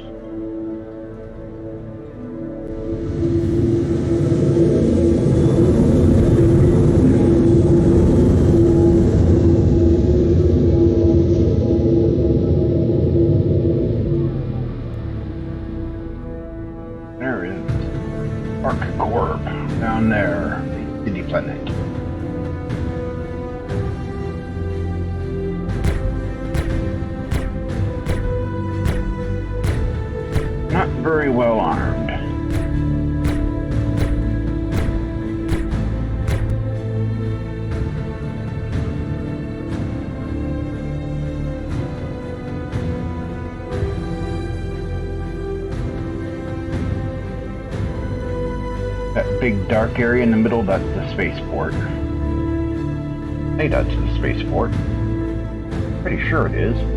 There is Arccorp down there, the city planet. Not very well armed. That big dark area in the middle, that's the spaceport. Hey, that's the spaceport. Pretty sure it is.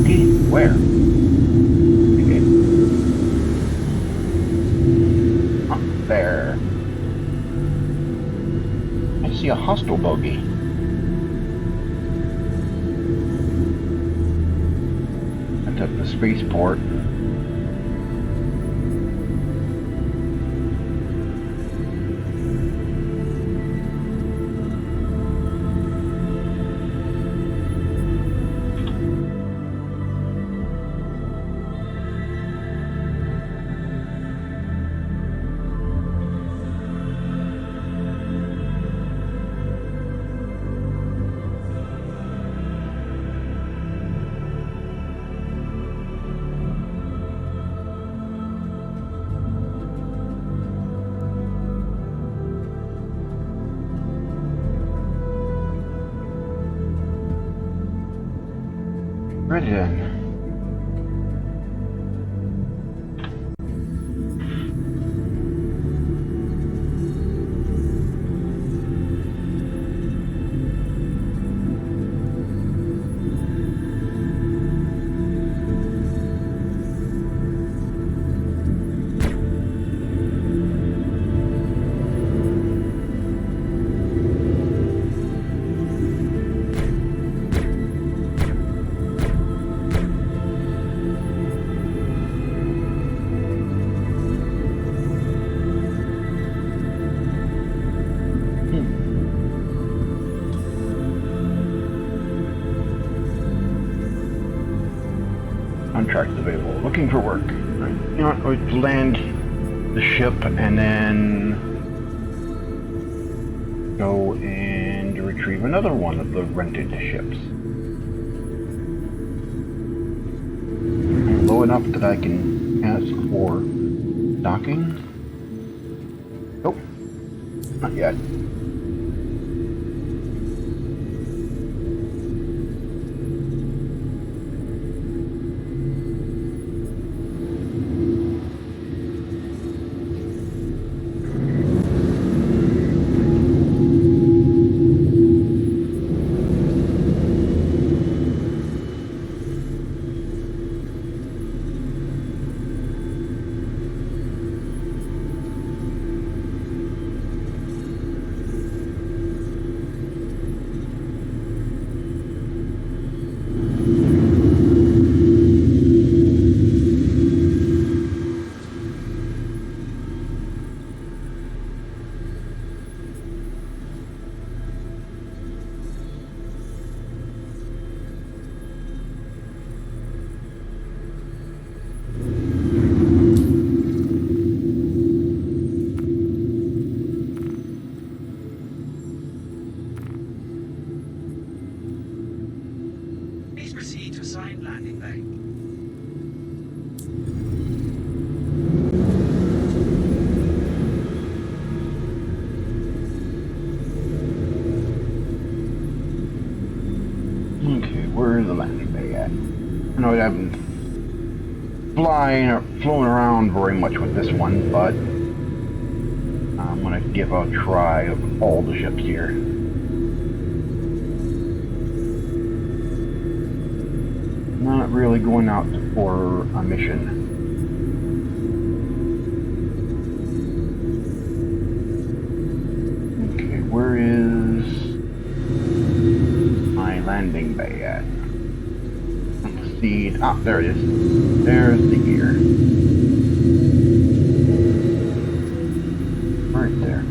bogey? Where? Okay. Up there. I see a hostile bogey. That's at the spaceport. Ready then. Contracts available. Looking for work. Right. You know what? Let's land the ship and then go and retrieve another one of the rented ships. Low enough that I can ask for docking. Nope. Not yet. Where's the landing bay at? I know I haven't flown around very much with this one, but I'm gonna give a try of all the ships here. Not really going out for a mission. Okay, where is my landing bay at? Let's see. Ah, there it is. There's the gear. Right there.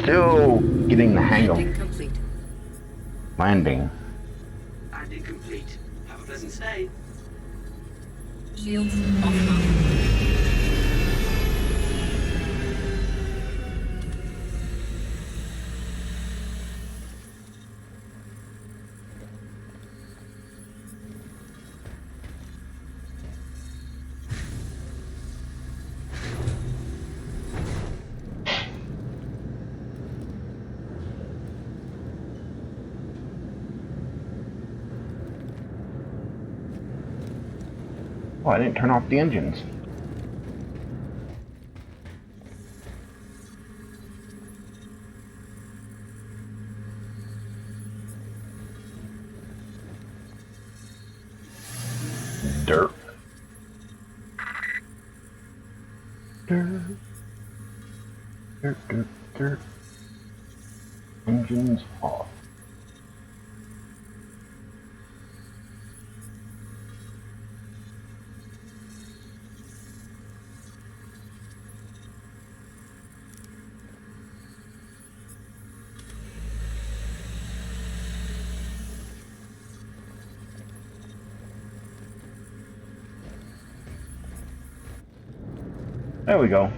still getting the hang Landing of complete. landing. Landing complete. Have a pleasant stay. Shields offline. Oh, I didn't turn off the engines. Dirt. Dirt. Dirt, dirt, dirt. Engines off. There we go.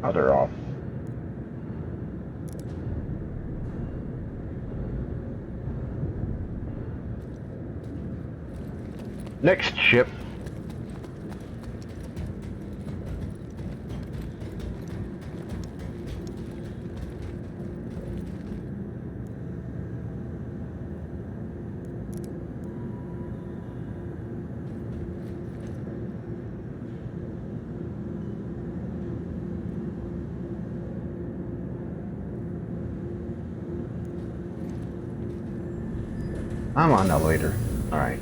Now they're off. Next ship. I'm on elevator. Alright.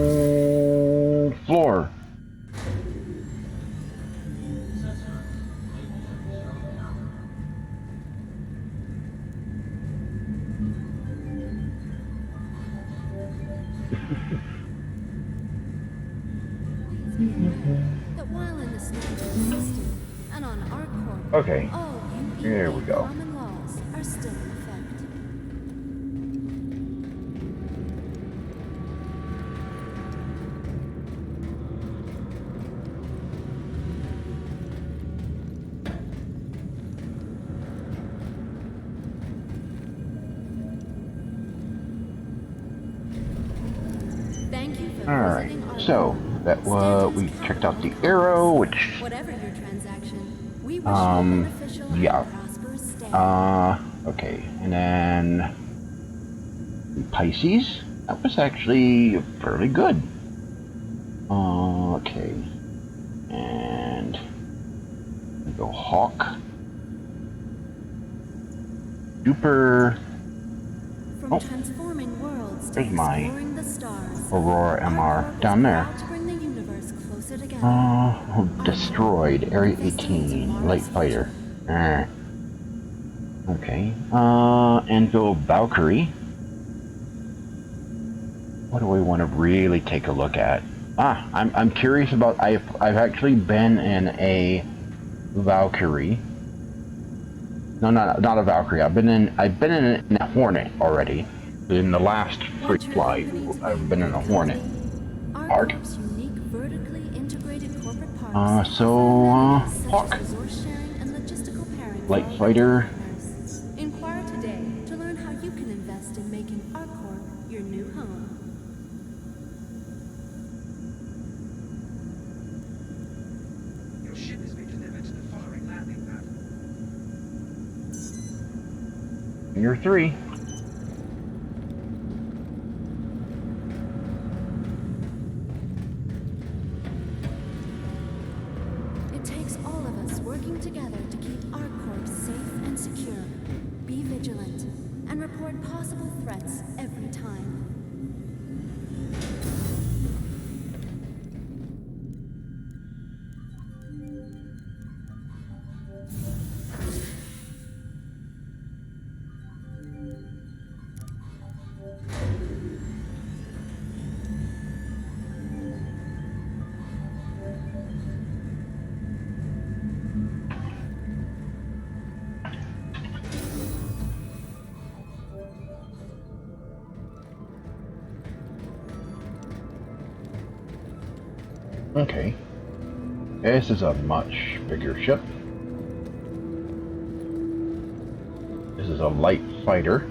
Wrong floor. That while in the standard system and on Arccorp, Okay. all Here we go. common laws are still in effect. Thank you for Alright. visiting Arccorp. So that we checked out the arrow, which Whatever your transaction, we wish you a beneficial yeah. and prosperous stay. Okay, and then Pisces. That was actually fairly good. Okay, and we go Hawk. Super From oh, transforming worlds to there's my exploring the stars, Aurora MR Arccorp is down there. proud to bring the universe closer together. Destroyed Area 18 light fighter. Okay. Anvil Valkyrie. What do we want to really take a look at? I'm curious about. I've actually been in a Valkyrie. No, not a Valkyrie. I've been in a Hornet already. In the last free flight, I've been in a Hornet. Hard. Arccorp's unique vertically integrated corporate parks Hawk. such as resource sharing and logistical pairing Light for our fighter. partners. Inquire today to learn how you can invest in making Arccorp your new home. Your ship has been delivered to the following landing pad. You're 3. It takes all of us working together to keep Arccorp safe and secure. Be and report possible threats every time. Okay. This is a much bigger ship. This is a light fighter.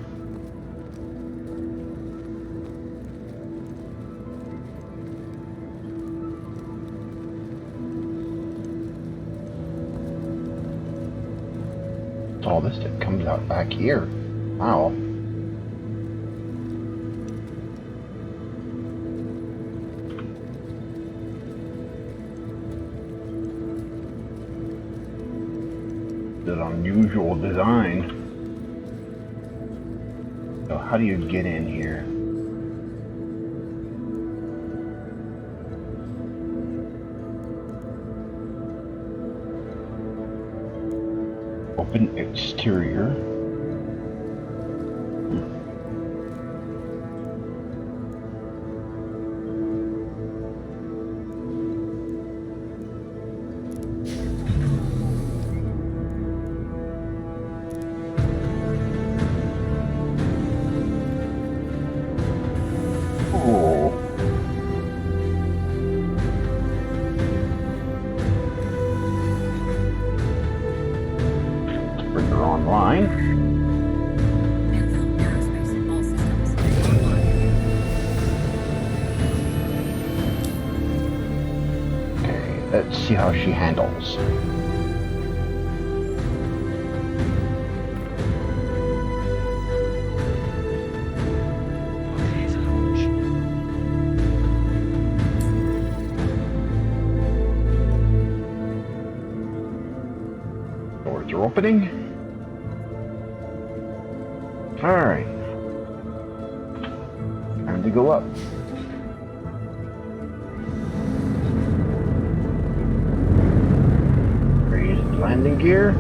All this that comes out back here. Wow. An unusual design. So how do you get in here? Open exterior. Aerospace, all systems. Okay, let's see how she handles. Okay, it's a launch. Doors are opening. Alright. Time to go up. Raise landing gear.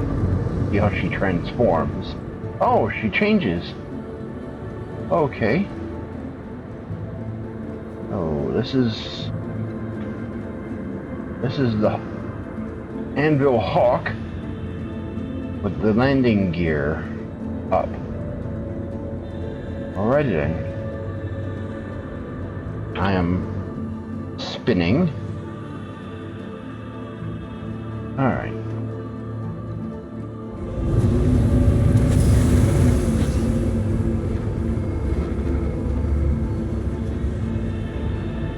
See how she transforms. Oh, she changes. Okay. Oh, this is the Anvil Hawk with the landing gear up. Alrighty then. I am spinning. Alright.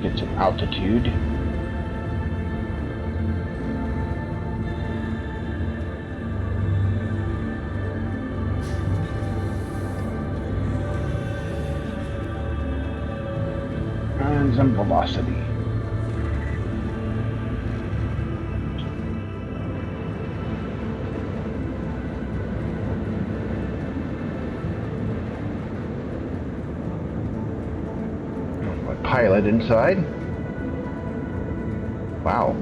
Get some altitude. And some velocity. My pilot inside. Wow.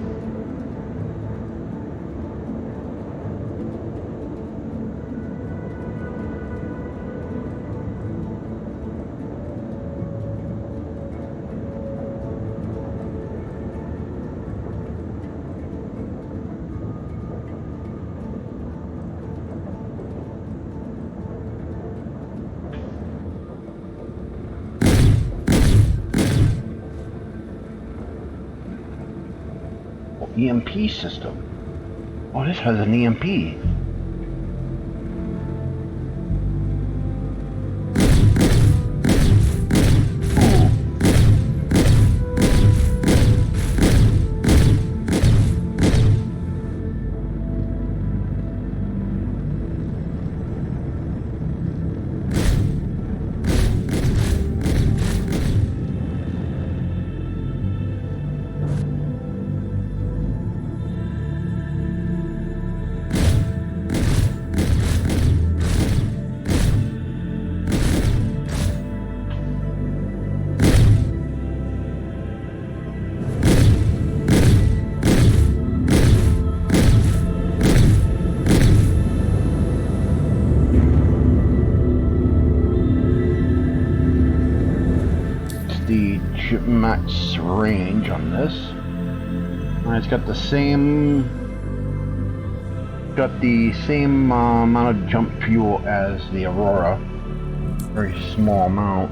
EMP system. Oh, this has an EMP. should match range on this. It's got the same amount of jump fuel as the Aurora. Very small amount.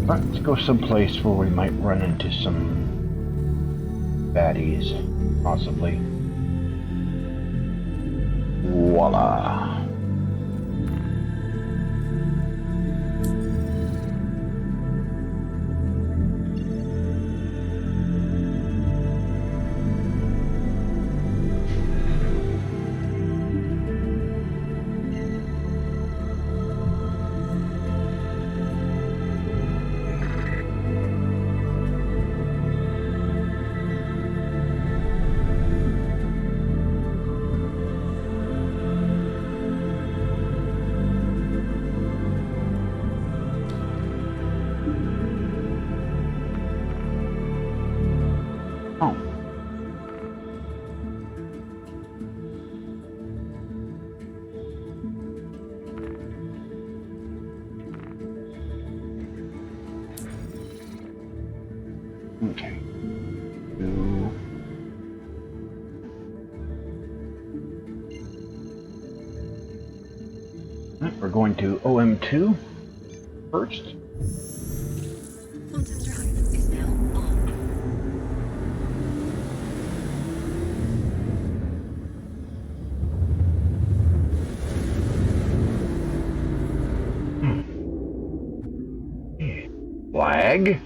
Let's go someplace where we might run into some baddies, possibly. Voila. Okay. We're going to OM2 first. Quantum drive is now on. Flag.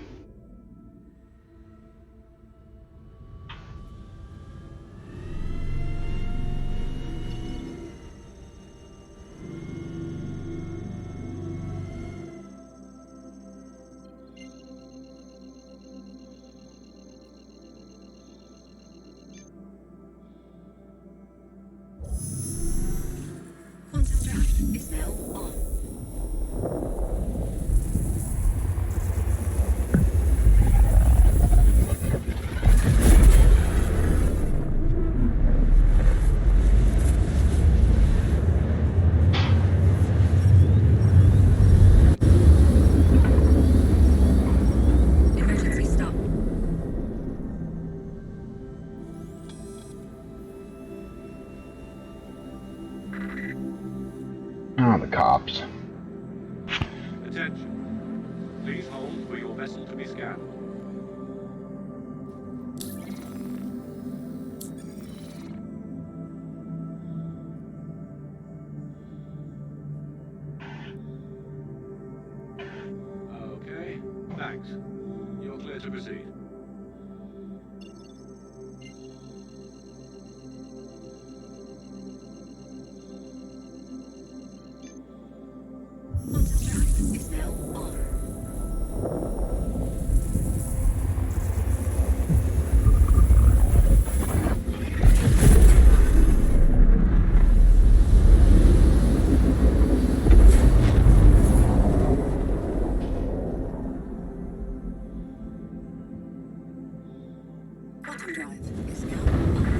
Quantum drive is now on. Emergency stop. Oh, the cops. Attention. Please hold for your vessel to be scanned. Okay, thanks. You're clear to proceed. Quantum drive is now on. Quantum drive is now on.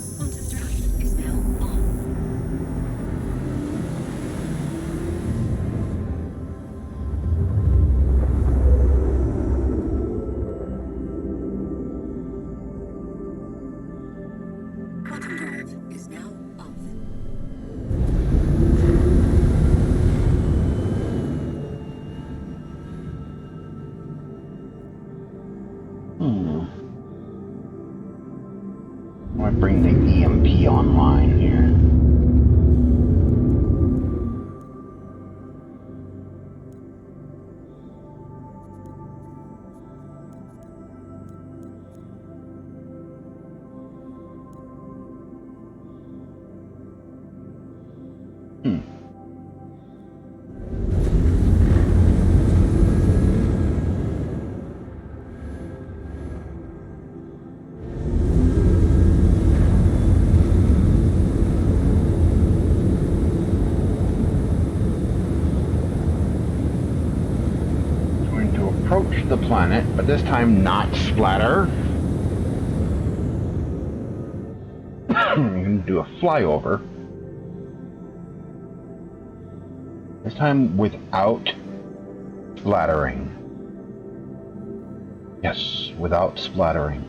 Quantum drive is now on. Quantum drive is now off. I bring the EMP online here. approach the planet, but this time not splatter. I'm going to do a flyover. This time without splattering. Yes, without splattering.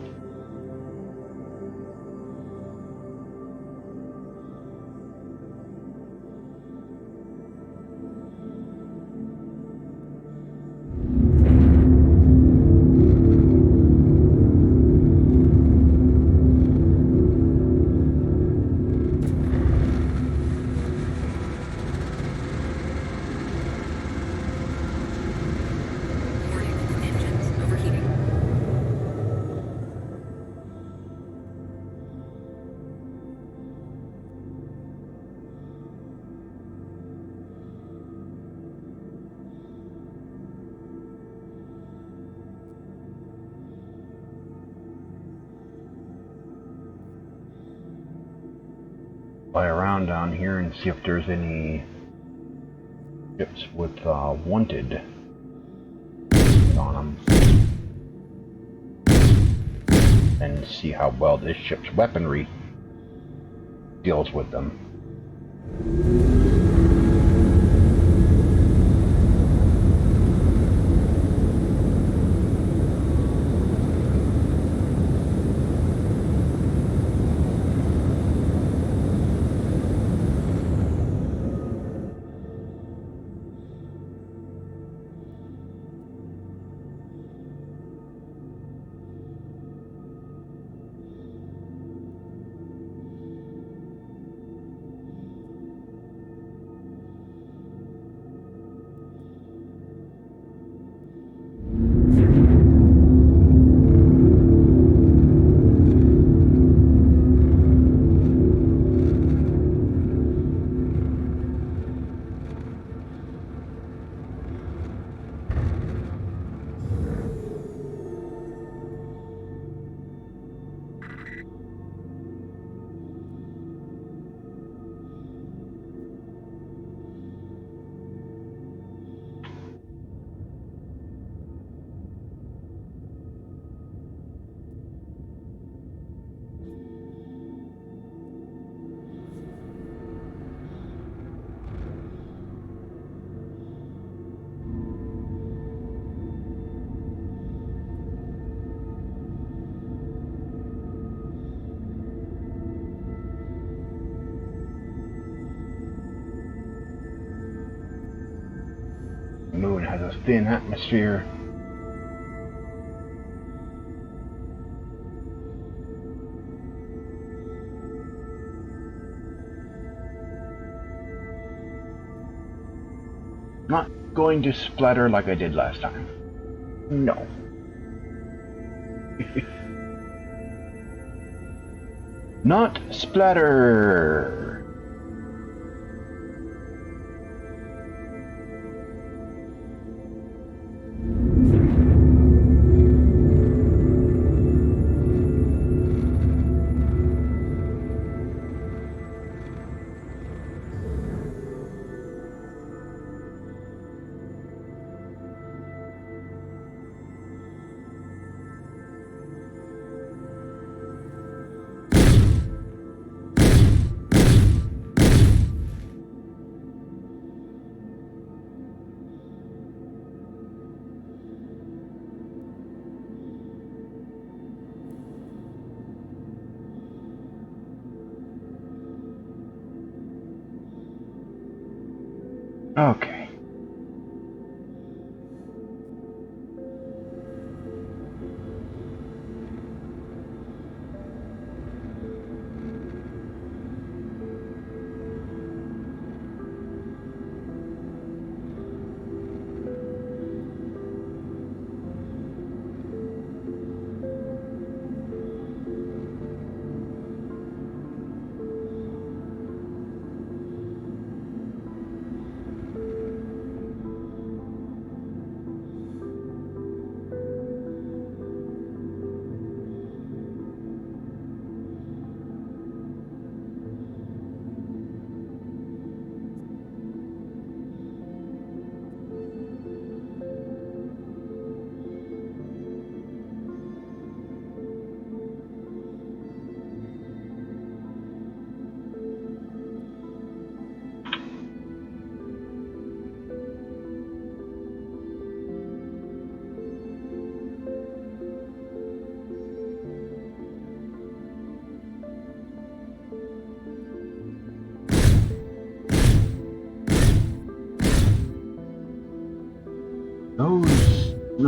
Warning, engines overheating. Fly around down here and see if there's any ships with wanted on them, and see how well this ship's weaponry deals with them. The moon has a thin atmosphere. Not going to splatter like I did last time. No. Not splatter. Okay.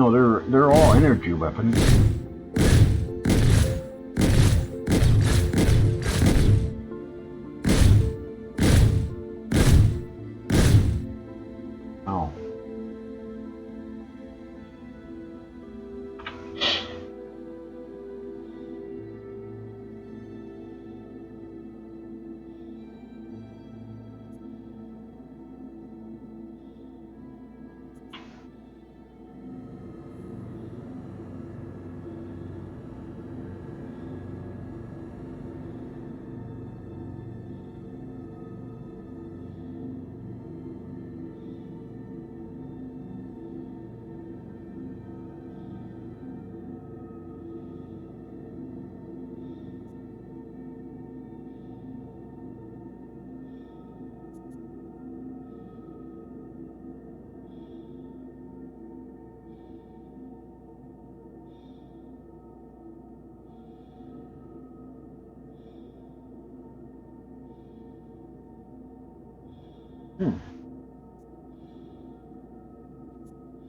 No, they're all energy weapons. Oh.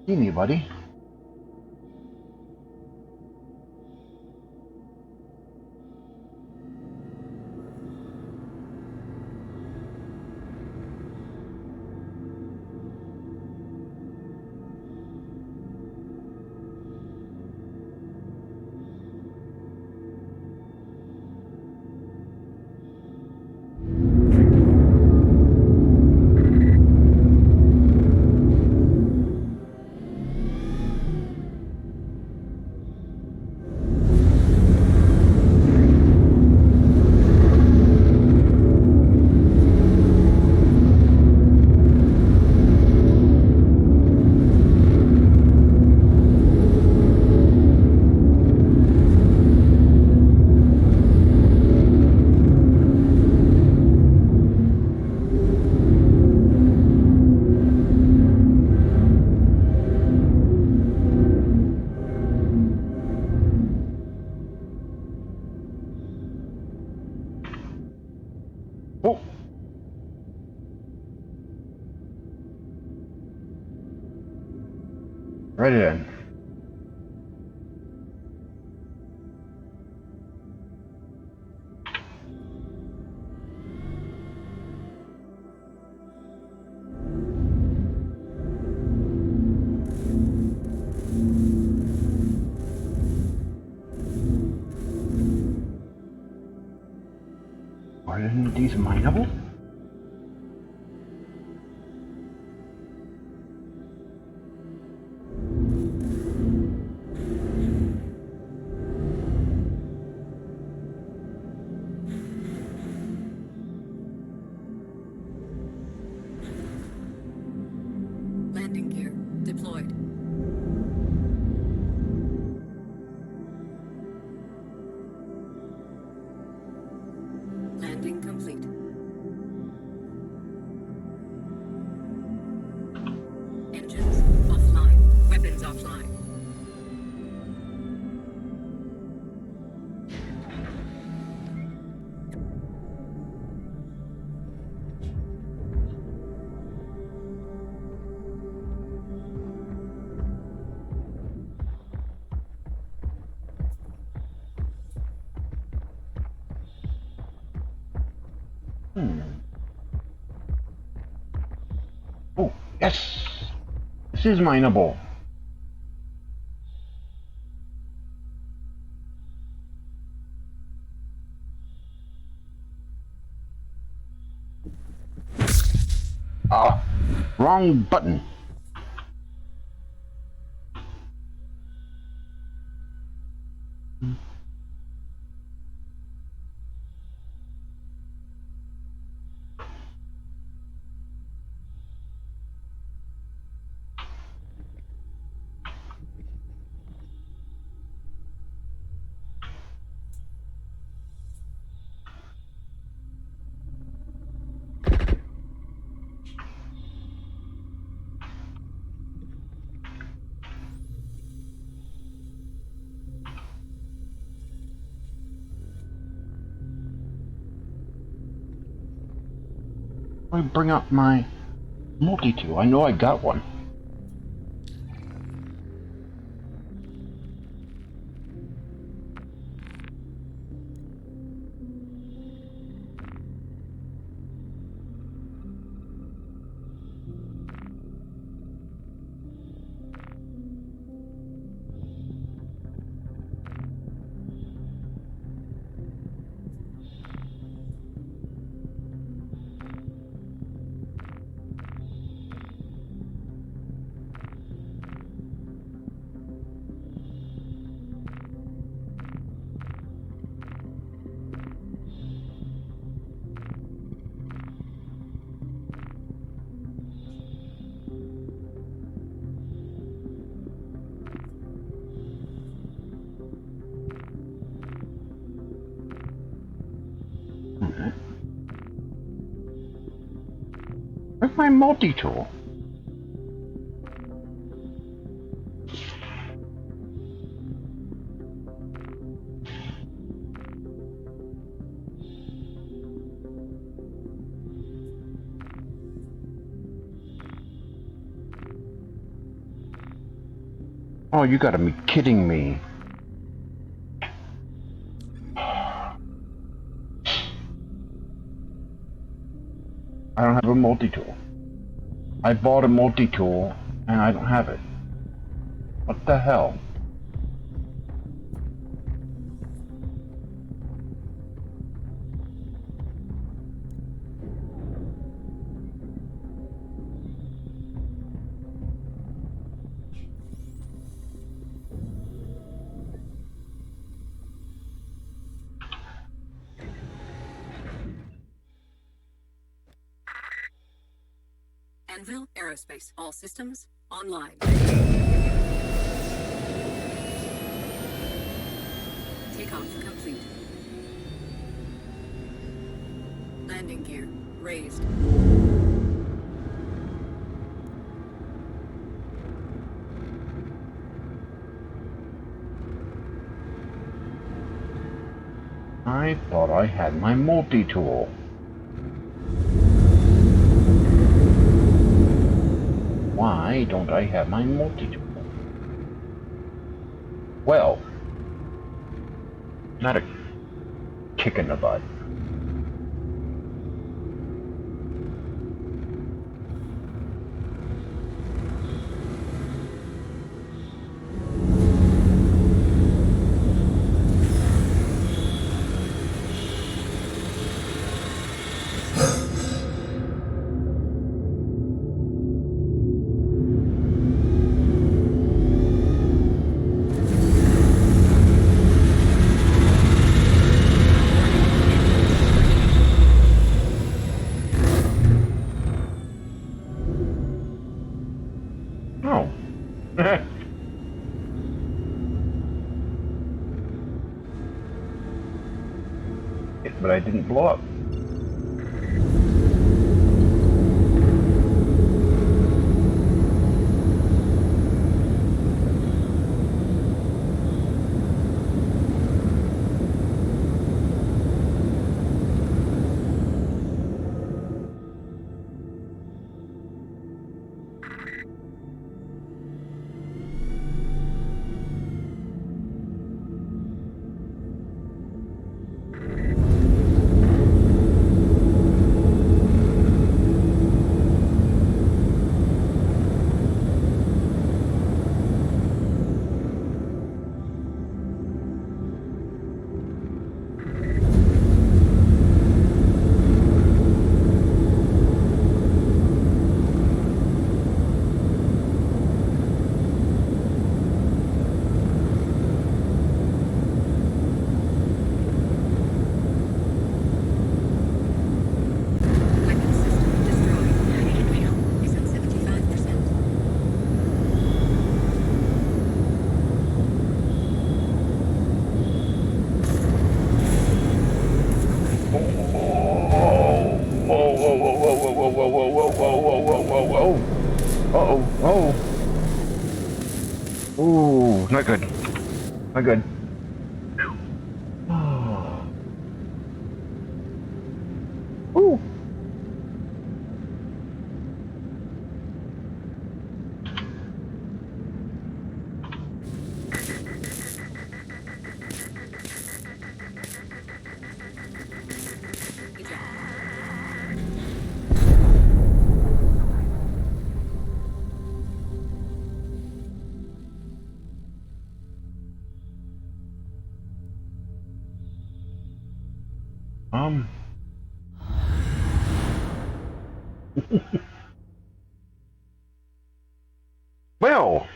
See me, buddy. Oh. Right in. Are any of these mineable? Landing gear deployed. Landing complete. Engines offline. Weapons offline. Oh, yes! This is mineable. Ah, wrong button. I bring up my multi-tool. I know I got one. my multi-tool? Oh, you gotta be kidding me. I don't have a multi-tool. I bought a multi-tool and I don't have it. What the hell? Anvil Aerospace. All systems online. Takeoff complete. Landing gear raised. I thought I had my multi-tool. Why don't I have my multi-tool? Well, not a kick in the butt. Oh. But I didn't blow up. Weapon system destroyed. Is at 75%. Uh-oh. Ooh, not good. Not good. Ooh. Eject. Well.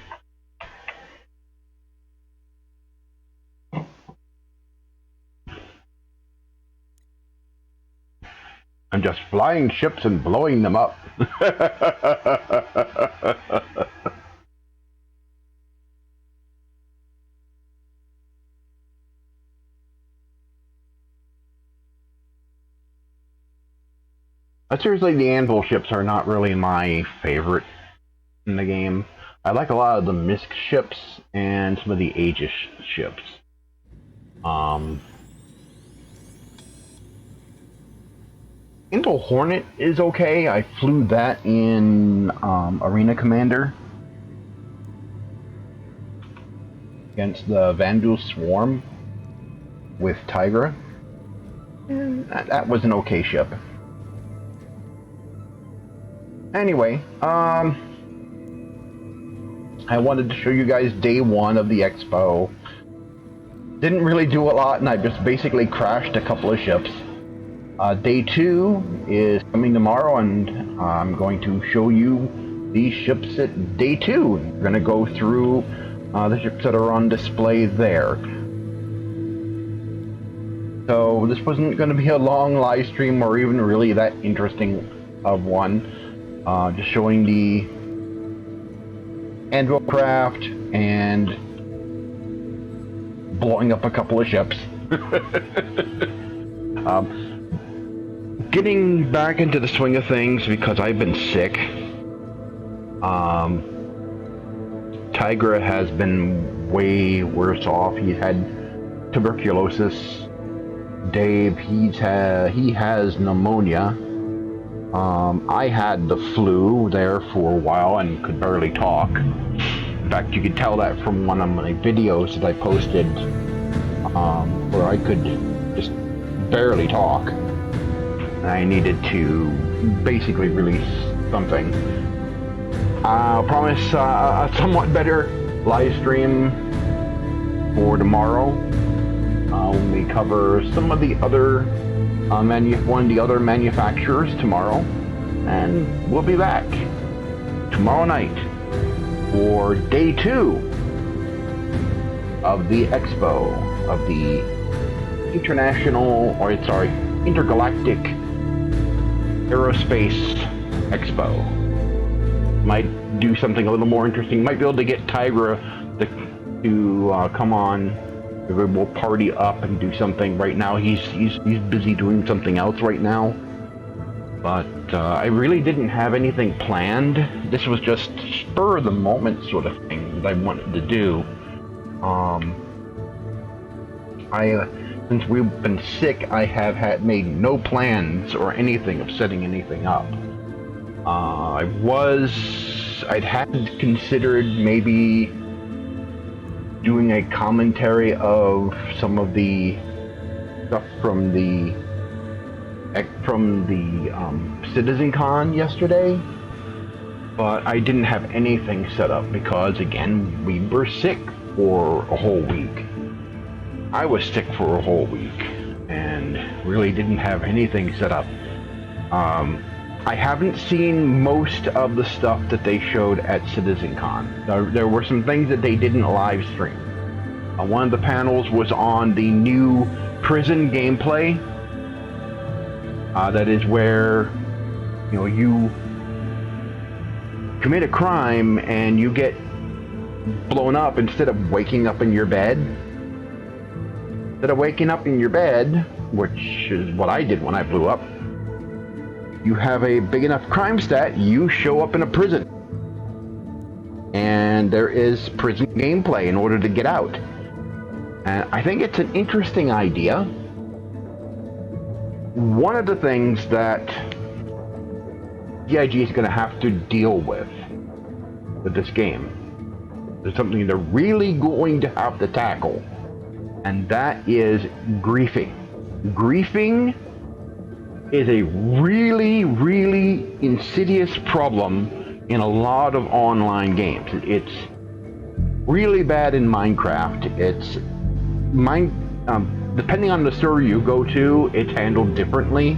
I'm just flying ships and blowing them up. Seriously, the Anvil ships are not really my favorite in the game. I like a lot of the Misk ships and some of the Aegis ships. Anvil Hornet is okay. I flew that in Arena Commander against the Vandal Swarm with Tygra. And that was an okay ship. Anyway, I wanted to show you guys day one of the expo. Didn't really do a lot, and I just basically crashed a couple of ships. Day two is coming tomorrow, and I'm going to show you these ships at day two. We're going to go through the ships that are on display there. So this wasn't going to be a long live stream or even really that interesting of one. Just showing the Anvil craft and blowing up a couple of ships. Getting back into the swing of things because I've been sick. Tygra has been way worse off. He's had tuberculosis. Dave, he has pneumonia. I had the flu there for a while and could barely talk. In fact, you could tell that from one of my videos that I posted, where I could just barely talk. I needed to basically release something. I'll promise a somewhat better live stream for tomorrow. When we cover some of the other one of the other manufacturers tomorrow, and we'll be back tomorrow night for day two of the expo of the Intergalactic Aerospace Expo. Might do something a little more interesting. Might be able to get Tygra to come on. We'll party up and do something. Right now he's busy doing something else right now. But I really didn't have anything planned. This was just spur of the moment sort of thing that I wanted to do. Since we've been sick, I have made no plans or anything of setting anything up. I'd had considered maybe doing a commentary of some of the stuff from the Citizen Con yesterday, but I didn't have anything set up because, again, we were sick for a whole week. I was sick for a whole week and really didn't have anything set up. I haven't seen most of the stuff that they showed at Citizen Con. There were some things that they didn't live stream. One of the panels was on the new prison gameplay. That is where, you commit a crime and you get blown up instead of waking up in your bed. Instead of waking up in your bed, which is what I did when I blew up, you have a big enough crime stat, you show up in a prison. And there is prison gameplay in order to get out. And I think it's an interesting idea. One of the things that DIG is going to have to deal with this game is something they're really going to have to tackle. And that is griefing. Griefing is a really, really insidious problem in a lot of online games. It's really bad in Minecraft. It's depending on the server you go to, it's handled differently.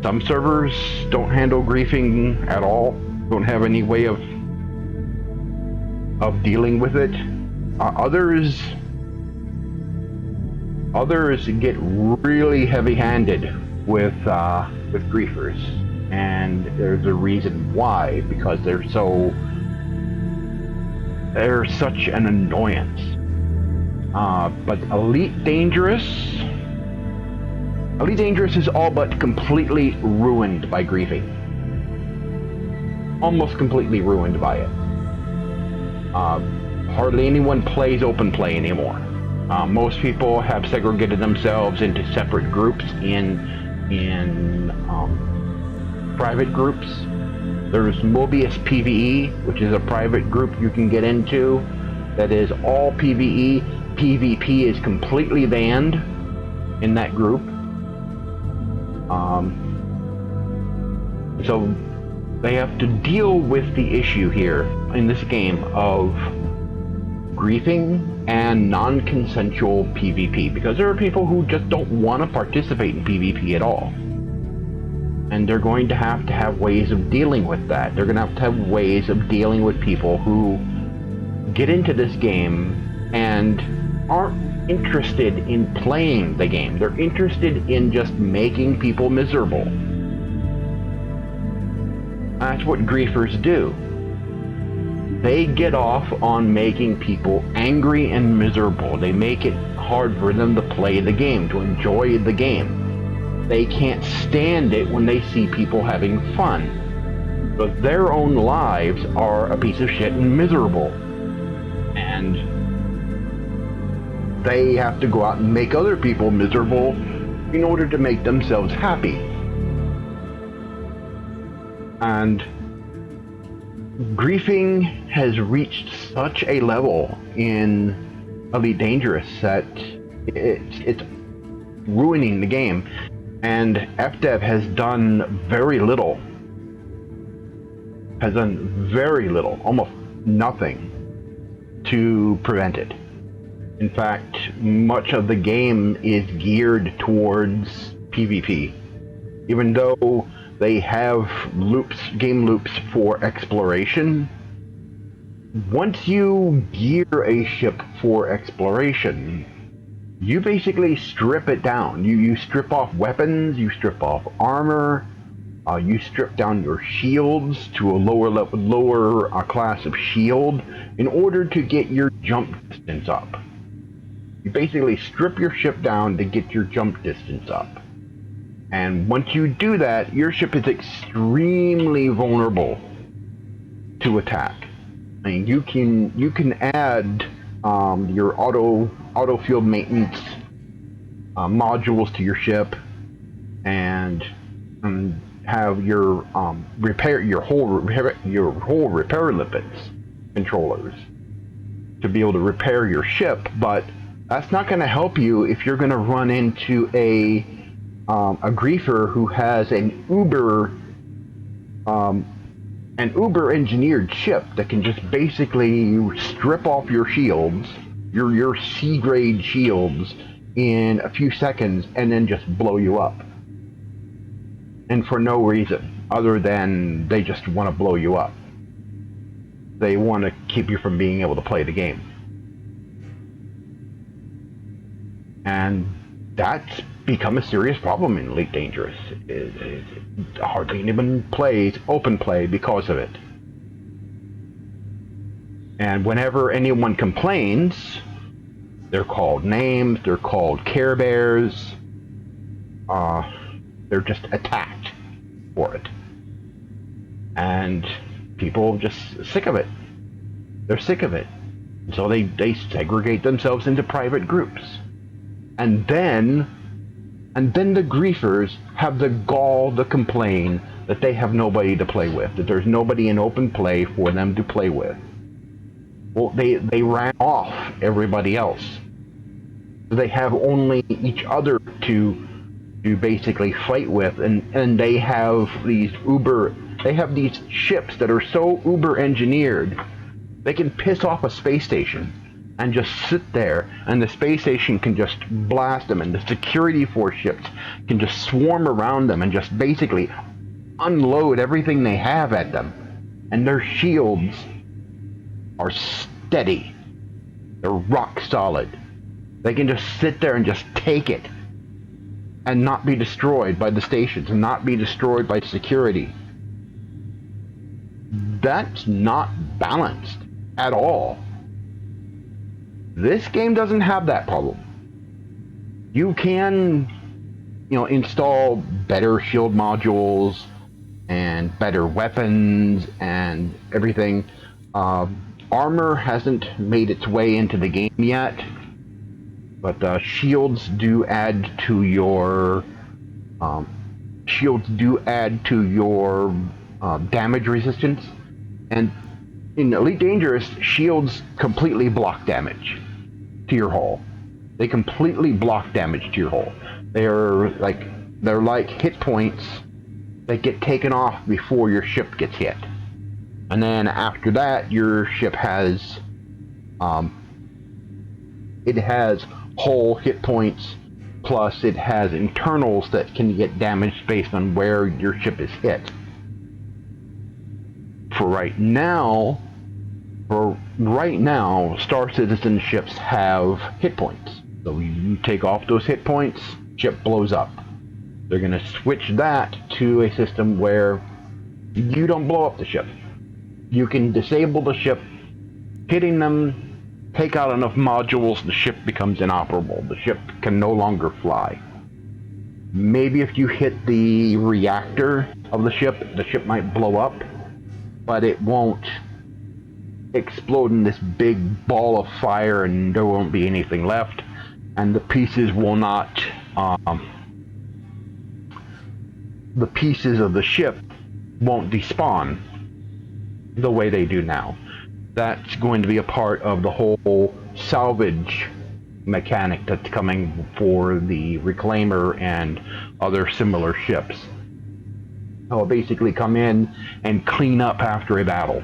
Some servers don't handle griefing at all. Don't have any way of dealing with it. Others get really heavy-handed with griefers, and there's a reason why, because they're such an annoyance. But Elite Dangerous Elite Dangerous is all but completely ruined by griefing. Almost completely ruined by it. Hardly anyone plays open play anymore. Most people have segregated themselves into separate groups in private groups. There's Mobius PvE, which is a private group you can get into. That is all PvE. PvP is completely banned in that group. So they have to deal with the issue here in this game of griefing and non-consensual PvP, because there are people who just don't want to participate in PvP at all. And they're going to have ways of dealing with that. They're going to have ways of dealing with people who get into this game and aren't interested in playing the game. They're interested in just making people miserable. That's what griefers do. They get off on making people angry and miserable. They make it hard for them to play the game, to enjoy the game. They can't stand it when they see people having fun. But their own lives are a piece of shit and miserable. And they have to go out and make other people miserable in order to make themselves happy. And griefing has reached such a level in Elite Dangerous that it's ruining the game. And FDev has done very little. Almost nothing to prevent it. In fact, much of the game is geared towards PvP. Even though they have game loops for exploration, once you gear a ship for exploration, you basically strip it down. You strip off weapons, you strip off armor, you strip down your shields to a lower class of shield in order to get your jump distance up. You basically strip your ship down to get your jump distance up. And once you do that, your ship is extremely vulnerable to attack. I mean, you can add your auto field maintenance modules to your ship, and have your whole repair lipids controllers to be able to repair your ship. But that's not going to help you if you're going to run into a griefer who has an uber engineered ship that can just basically strip off your shields, your C grade shields, in a few seconds and then just blow you up. And for no reason other than they just want to blow you up. They want to keep you from being able to play the game. And that's become a serious problem in Elite Dangerous. Hardly anyone plays open play because of it. And whenever anyone complains, they're called names, they're called Care Bears, they're just attacked for it. And people are just sick of it. They're sick of it. So they segregate themselves into private groups. And then the griefers have the gall to complain that they have nobody to play with, that there's nobody in open play for them to play with. Well, they ran off everybody else. They have only each other to basically fight with, and they have these ships that are so uber engineered, they can piss off a space station and just sit there, and the space station can just blast them, and the security force ships can just swarm around them and just basically unload everything they have at them. And their shields are steady. They're rock solid. They can just sit there and just take it and not be destroyed by the stations and not be destroyed by security. That's not balanced at all. This game doesn't have that problem. You can install better shield modules and better weapons and everything. Armor hasn't made its way into the game yet, but shields do add to your damage resistance, and in Elite Dangerous, shields completely block damage to your hull. They completely block damage to your hull. They're like hit points that get taken off before your ship gets hit. And then after that, your ship has it has hull hit points, plus it has internals that can get damaged based on where your ship is hit. For right now, Star Citizen ships have hit points. So you take off those hit points, ship blows up. They're going to switch that to a system where you don't blow up the ship. You can disable the ship, hitting them, take out enough modules, the ship becomes inoperable. The ship can no longer fly. Maybe if you hit the reactor of the ship might blow up, but it won't explode in this big ball of fire and there won't be anything left, and the pieces will not the pieces of the ship won't despawn the way they do now. That's going to be a part of the whole salvage mechanic that's coming for the Reclaimer and other similar ships. They'll basically come in and clean up after a battle.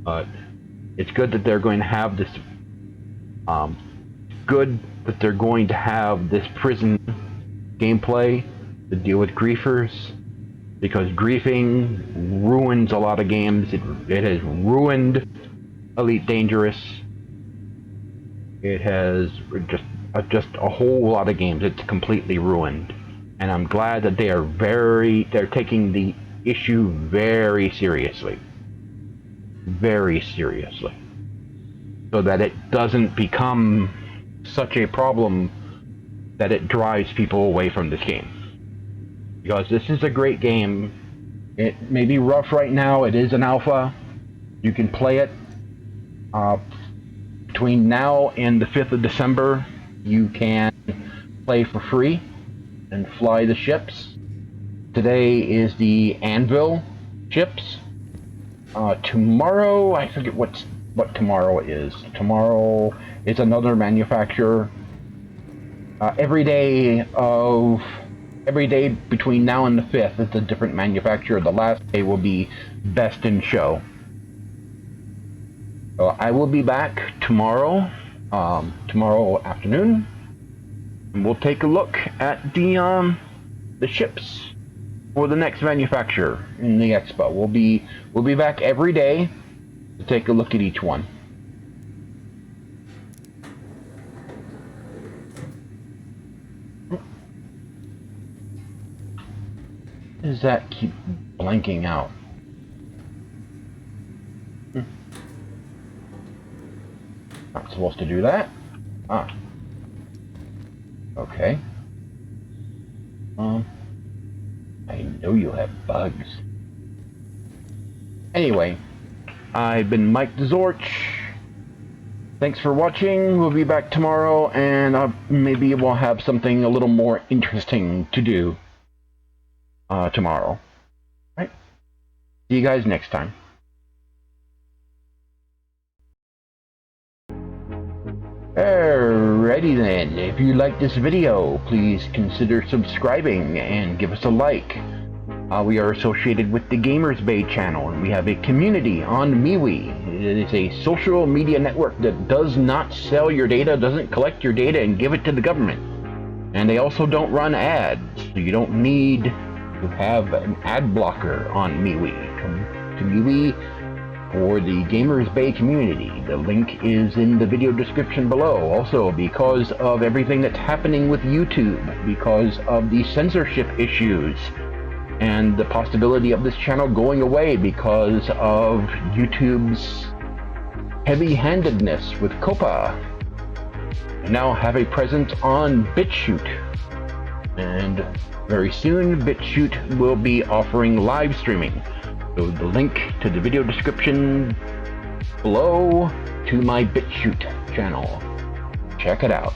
But it's good that they're going to have this prison gameplay to deal with griefers, because griefing ruins a lot of games. It has ruined Elite Dangerous. It has just a whole lot of games. It's completely ruined, and I'm glad that they're taking the issue very seriously, so that it doesn't become such a problem that it drives people away from this game. Because this is a great game. It may be rough right now. It is an alpha. You can play it between now and the 5th of December. You can play for free and fly the ships. Today is the Anvil ships. Tomorrow, I forget what tomorrow is. Tomorrow is another manufacturer. Every day between now and the 5th is a different manufacturer. The last day will be Best in Show. So I will be back tomorrow afternoon, and we'll take a look at the ships for the next manufacturer in the expo. We'll be back every day to take a look at each one. Does that keep blanking out? Not supposed to do that. Ah. Okay. I know you have bugs. Anyway, I've been Mike TheZorch. Thanks for watching. We'll be back tomorrow, and maybe we'll have something a little more interesting to do tomorrow. Right? See you guys next time. Alrighty then, if you like this video, please consider subscribing and give us a like. We are associated with the Gamers Bay channel, and we have a community on MeWe. It is a social media network that does not sell your data, doesn't collect your data and give it to the government. And they also don't run ads, so you don't need to have an ad blocker on MeWe. Come to MeWe for the Gamers Bay community. The link is in the video description below. Also, because of everything that's happening with YouTube, because of the censorship issues, and the possibility of this channel going away because of YouTube's heavy-handedness with COPPA now have a presence on BitChute. And very soon, BitChute will be offering live streaming. So the link to the video description below to my BitChute channel. Check it out.